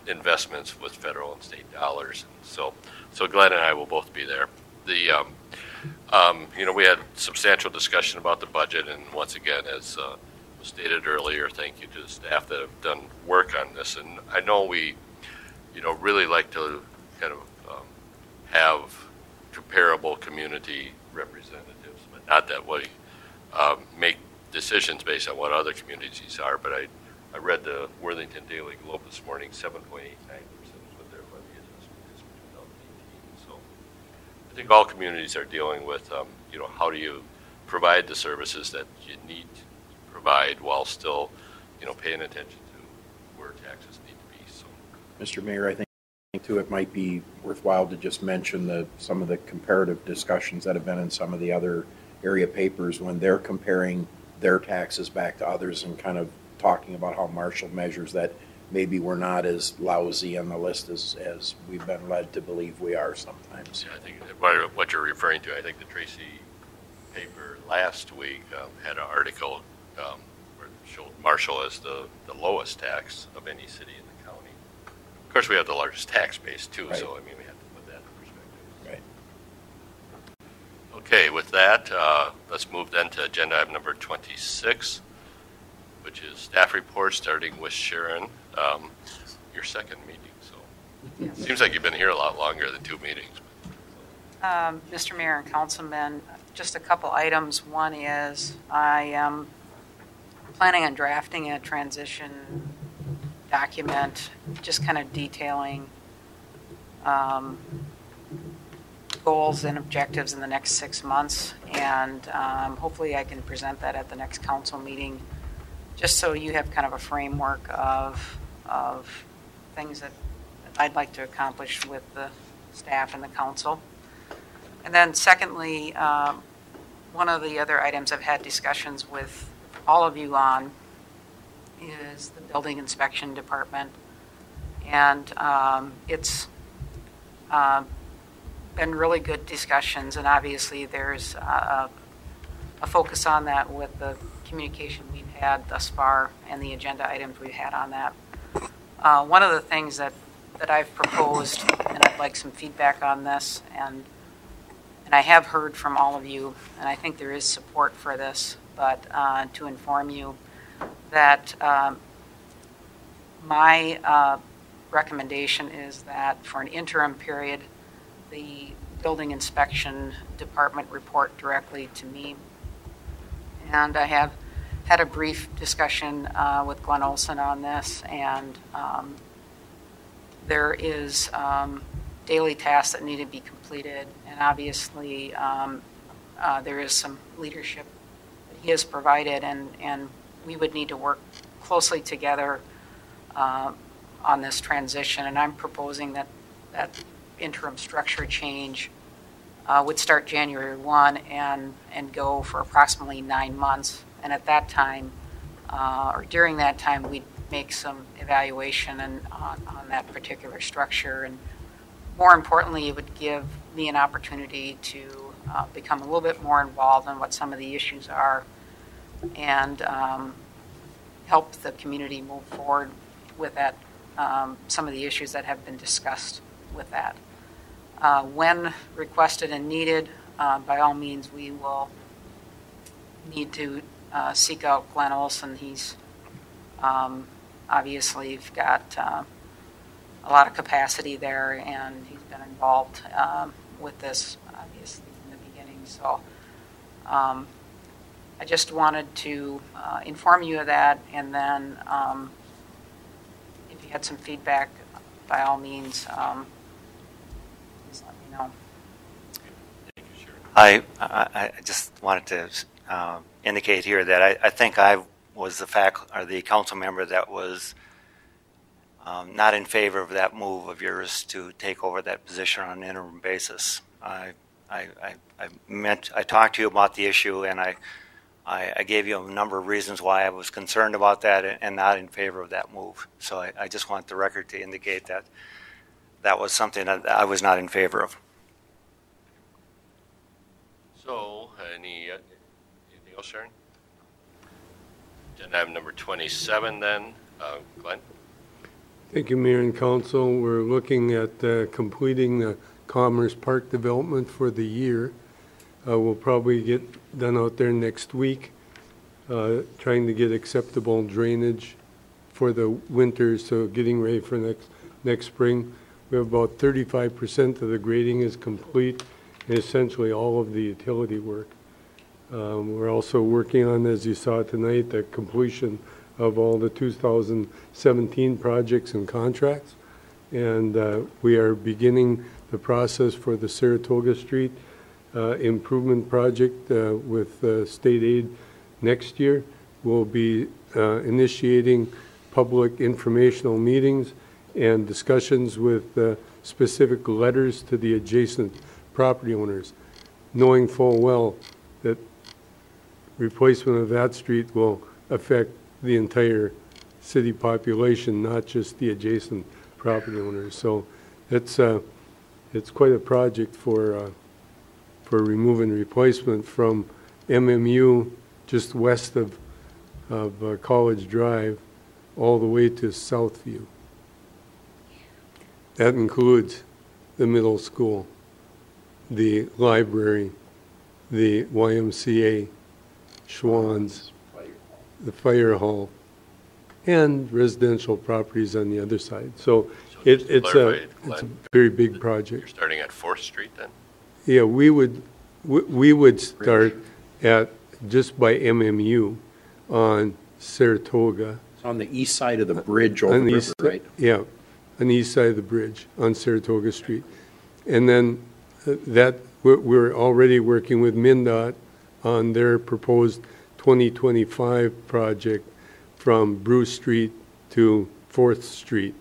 investments with federal and state dollars. So Glenn and I will both be there. We had substantial discussion about the budget, and once again, as was stated earlier, thank you to the staff that have done work on this. And I know we, really like to kind of have comparable community representatives, but not that we make decisions based on what other communities are. But I read the Worthington Daily Globe this morning, 7.89% is what their levy adjustment is for 2018. So I think all communities are dealing with, how do you provide the services that you need to provide while still, paying attention to where taxes need to be. So, Mr. Mayor, I think too it might be worthwhile to just mention some of the comparative discussions that have been in some of the other area papers when they're comparing their taxes back to others and kind of talking about how Marshall measures that maybe we're not as lousy on the list as we've been led to believe we are sometimes. Yeah, I think what you're referring to, I think the Tracy paper last week had an article where it showed Marshall as the lowest tax of any city in the county. Of course, we have the largest tax base too, right. So we have to put that in perspective. Right. Okay, with that, let's move then to agenda item number 26, which is staff report, starting with Sharon. Your second meeting, so it seems like you've been here a lot longer than 2 meetings. Mr. Mayor and Councilmen, just a couple items. One is I am planning on drafting a transition document, just kind of detailing goals and objectives in the next 6 months, and hopefully I can present that at the next council meeting, just so you have kind of a framework of things that I'd like to accomplish with the staff and the council. And then secondly, one of the other items I've had discussions with all of you on is the building inspection department. And it's been really good discussions, and obviously there's a focus on that with the communication we've had thus far and the agenda items we've had on that. One of the things that I've proposed, and I'd like some feedback on this, and I have heard from all of you, and I think there is support for this, but to inform you that my recommendation is that for an interim period, the building inspection department report directly to me. And I have had a brief discussion with Glenn Olson on this, and there is daily tasks that need to be completed, and obviously there is some leadership that he has provided, and we would need to work closely together on this transition. And I'm proposing that interim structure change would start January 1 and go for approximately 9 months. And at that time, or during that time, we'd make some evaluation on that particular structure. And more importantly, it would give me an opportunity to become a little bit more involved in what some of the issues are, and help the community move forward with that, some of the issues that have been discussed with that. When requested and needed, by all means, we will need to seek out Glenn Olson. He's obviously got a lot of capacity there, and he's been involved with this, obviously, from the beginning. So I just wanted to inform you of that, and then if you had some feedback, by all means, please let me know. I just wanted to indicate here that I think I was the council member that was not in favor of that move of yours to take over that position on an interim basis. I talked to you about the issue, and I gave you a number of reasons why I was concerned about that and not in favor of that move. So I just want the record to indicate that that was something that I was not in favor of. So, anything else, Sharon? Agenda item number 27 then, Glenn? Thank you, Mayor and Council. We're looking at completing the Commerce Park development for the year. We'll probably get done out there next week, trying to get acceptable drainage for the winter, so getting ready for next spring. We have about 35% of the grading is complete, and essentially all of the utility work. We're also working on, as you saw tonight, the completion of all the 2017 projects and contracts. And we are beginning the process for the Saratoga Street improvement project with state aid next year. We'll be initiating public informational meetings and discussions with specific letters to the adjacent property owners, knowing full well that replacement of that street will affect the entire city population, not just the adjacent property owners. So it's quite a project for remove and replacement from MMU just west of College Drive all the way to Southview. That includes the middle school, the library, the YMCA, Schwann's, the fire hall, and residential properties on the other side. So it's a very big project. You're starting at 4th Street then? Yeah, we would start at just by MMU on Saratoga. It's on the east side of the bridge over the river, right? Yeah, on the east side of the bridge on Saratoga Street. And then we're already working with MnDOT on their proposed 2025 project from Bruce Street to 4th Street.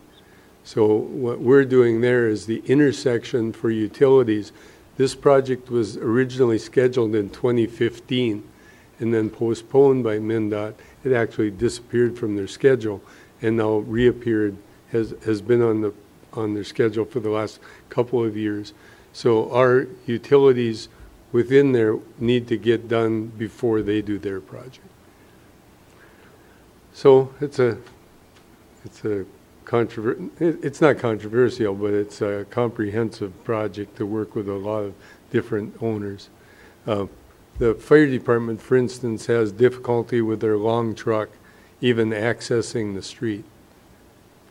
So what we're doing there is the intersection for utilities. This project was originally scheduled in 2015 and then postponed by MnDOT. It actually disappeared from their schedule and now reappeared, has been on their schedule for the last couple of years. So our utilities within there need to get done before they do their project. So it's not controversial, but it's a comprehensive project to work with a lot of different owners. The fire department, for instance, has difficulty with their long truck even accessing the street.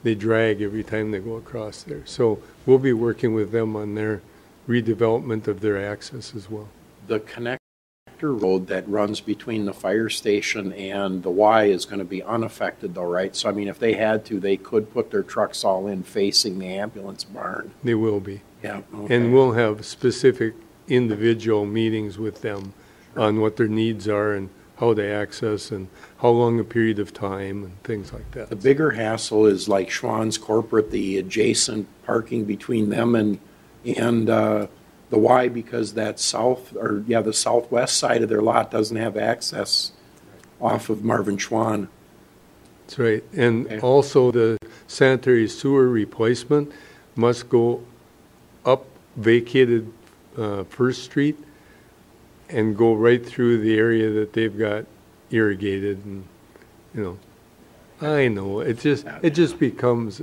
They drag every time they go across there. So we'll be working with them on their redevelopment of their access as well. The connector road that runs between the fire station and the Y is going to be unaffected though, right? So I mean, if they had to, they could put their trucks all in facing the ambulance barn. They will be. Yeah. Okay. And we'll have specific individual meetings with them on what their needs are and how they access and how long a period of time and things like that. The bigger hassle is like Schwann's Corporate, the adjacent parking between them and the Y, because that the southwest side of their lot doesn't have access off of Marvin Schwann. That's right. And also the sanitary sewer replacement must go up vacated 1st Street and go right through the area that they've got irrigated. And, I know, it just becomes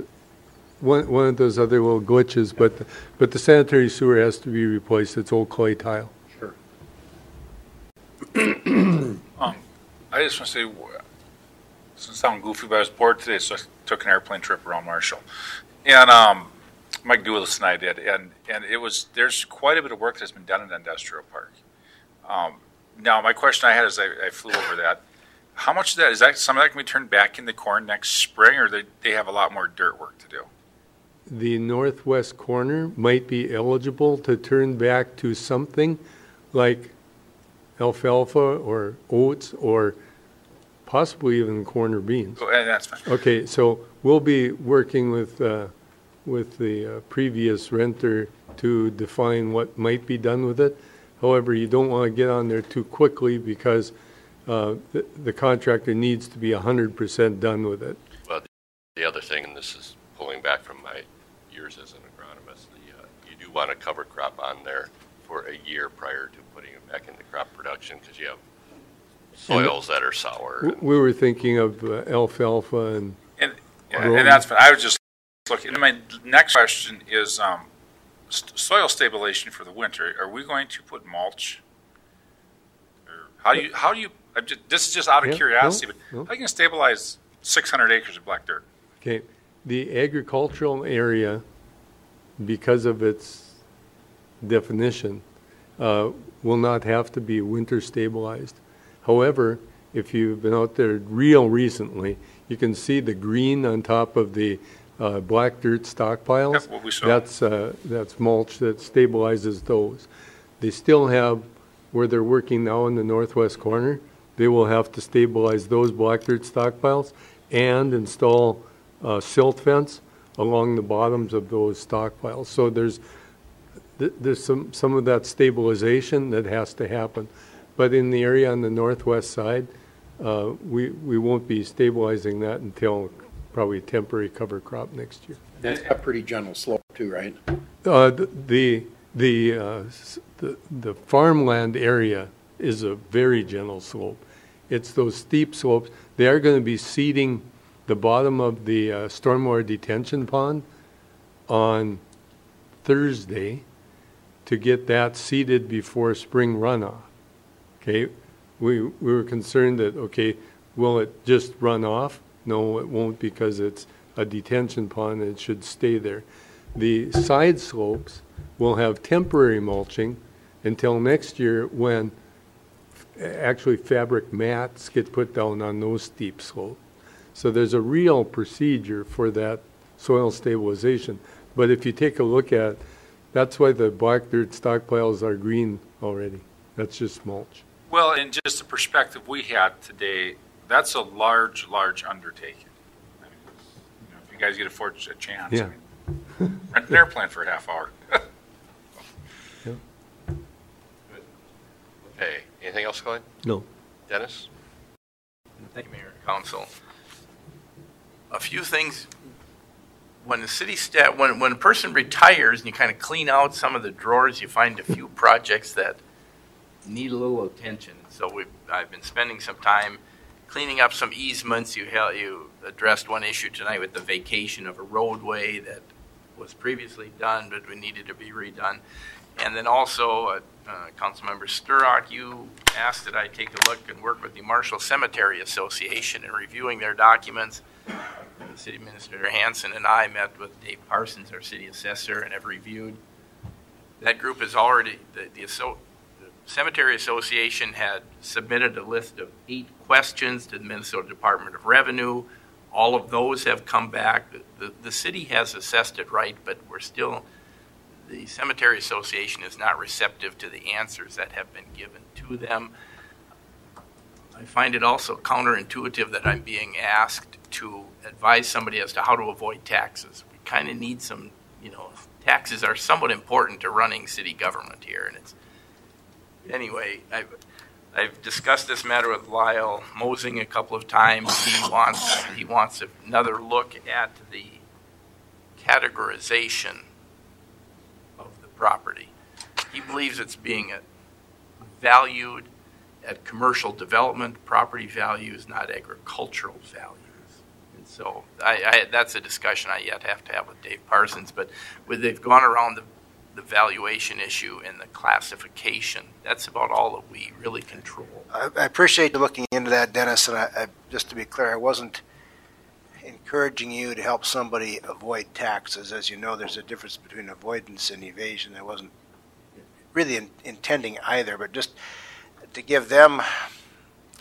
one of those other little glitches, but the sanitary sewer has to be replaced. It's old clay tile. Sure. I just want to say, this doesn't sound goofy, but I was bored today, so I took an airplane trip around Marshall. And Mike Doulis and I did, and there's quite a bit of work that's been done in the industrial park. Now, my question I had as I flew over that, how much of that, is that some of that can be turned back into corn next spring, or they have a lot more dirt work to do? The northwest corner might be eligible to turn back to something like alfalfa or oats or possibly even corn or beans. Oh, and that's fine. Okay, so we'll be working with the previous renter to define what might be done with it. However, you don't want to get on there too quickly because the contractor needs to be 100% done with it. Well, the other thing, and this is pulling back from my years as an agronomist, you do want a cover crop on there for a year prior to putting it back into crop production because you have soils that are sour. We were thinking of alfalfa and that's fine. I was just looking. And my next question is soil stabilization for the winter. Are we going to put mulch? Or how do you? This is just out of curiosity, but how are you going to stabilize 600 acres of black dirt? Okay, the agricultural area, because of its definition, will not have to be winter stabilized. However, if you've been out there real recently, you can see the green on top of the black dirt stockpiles. That's what we saw. That's mulch that stabilizes those. They still have, where they're working now in the northwest corner, they will have to stabilize those black dirt stockpiles and install silt fence along the bottoms of those stockpiles. So there's some of that stabilization that has to happen. But in the area on the northwest side, we won't be stabilizing that until probably a temporary cover crop next year. That's a pretty gentle slope too, right? The farmland area is a very gentle slope. It's those steep slopes. They are going to be seeding the bottom of the stormwater detention pond on Thursday to get that seeded before spring runoff. Okay, we were concerned that, okay, will it just run off? No, it won't, because it's a detention pond and it should stay there. The side slopes will have temporary mulching until next year when actually fabric mats get put down on those steep slopes. So there's a real procedure for that soil stabilization. But if you take a look at, that's why the black dirt stockpiles are green already. That's just mulch. Well, in just the perspective we had today, that's a large undertaking. I mean, if you guys get a chance, yeah. Rent an airplane for a half hour. Yeah. Okay, anything else, Glenn? No. Dennis? Thank you, Mayor and Council. A few things. When the city staff, when a person retires and you kind of clean out some of the drawers, you find a few projects that need a little attention. So I've been spending some time cleaning up some easements. You addressed one issue tonight with the vacation of a roadway that was previously done, but we needed to be redone. And then also, Councilmember Sturrock, you asked that I take a look and work with the Marshall Cemetery Association in reviewing their documents. The City Administrator Hanson and I met with Dave Parsons, our city assessor, and have reviewed. That group has already, the Cemetery Association had submitted a list of 8 questions to the Minnesota Department of Revenue. All of those have come back. The city has assessed it right, but the Cemetery Association is not receptive to the answers that have been given to them. I find it also counterintuitive that I'm being asked to advise somebody as to how to avoid taxes. We kind of need some, taxes are somewhat important to running city government here. And anyway, I've discussed this matter with Lyle Mosing a couple of times. He wants another look at the categorization of the property. He believes it's being valued at commercial development property values, not agricultural values. And so that's a discussion I yet have to have with Dave Parsons. But they've gone around the valuation issue and the classification. That's about all that we really control. I appreciate you looking into that, Dennis, and just to be clear, I wasn't encouraging you to help somebody avoid taxes. As you know, there's a difference between avoidance and evasion. I wasn't really intending either, but just to give them,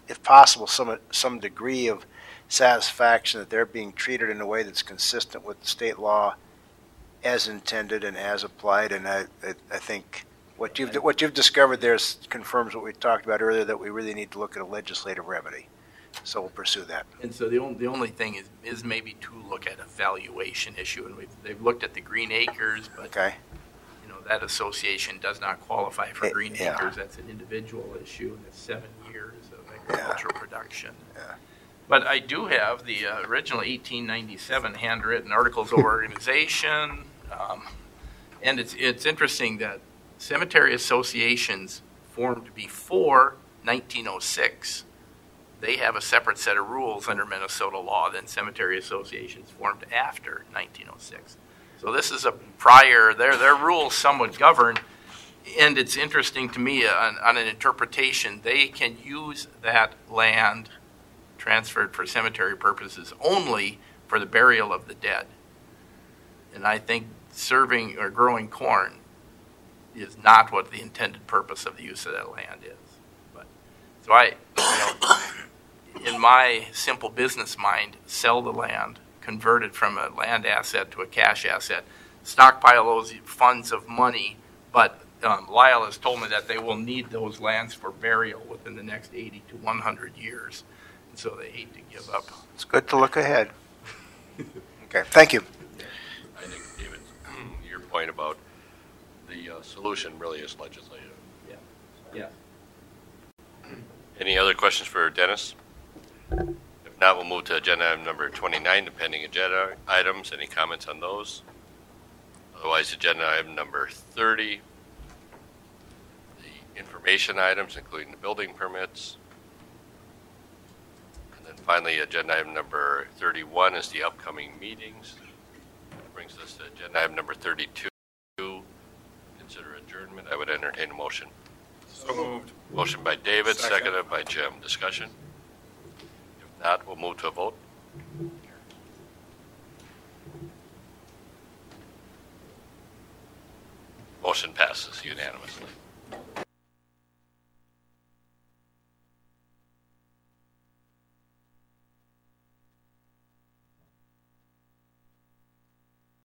if possible, some degree of satisfaction that they're being treated in a way that's consistent with the state law as intended and as applied. And I think what you've discovered there confirms what we talked about earlier, that we really need to look at a legislative remedy. So we'll pursue that. And so the only thing is maybe to look at a valuation issue, and they've looked at the Green Acres, but okay. That association does not qualify for Green yeah. Acres. That's an individual issue, and it's 7 years of agricultural production. Yeah. But I do have the original 1897 handwritten Articles of Organization, and it's interesting that cemetery associations formed before 1906. They have a separate set of rules under Minnesota law than cemetery associations formed after 1906. So this is a prior, their rules somewhat govern, and it's interesting to me on an interpretation, they can use that land transferred for cemetery purposes only for the burial of the dead. And I think serving or growing corn is not what the intended purpose of the use of that land is. But so in my simple business mind, sell the land, convert it from a land asset to a cash asset, stockpile those funds of money, but Lyle has told me that they will need those lands for burial within the next 80 to 100 years, and so they hate to give up. It's good to look ahead. Okay, thank you. I think, David, your point about the solution really is legislative. Yeah. Any other questions for Dennis? If not, we'll move to agenda item number 29, the pending agenda items. Any comments on those? Otherwise, agenda item number 30, the information items, including the building permits. And then finally, agenda item number 31 is the upcoming meetings. That brings us to agenda item number 32, consider adjournment. I would entertain a motion. So moved. Motion by David, seconded by Jim. Discussion? If not, we'll move to a vote. Motion passes unanimously.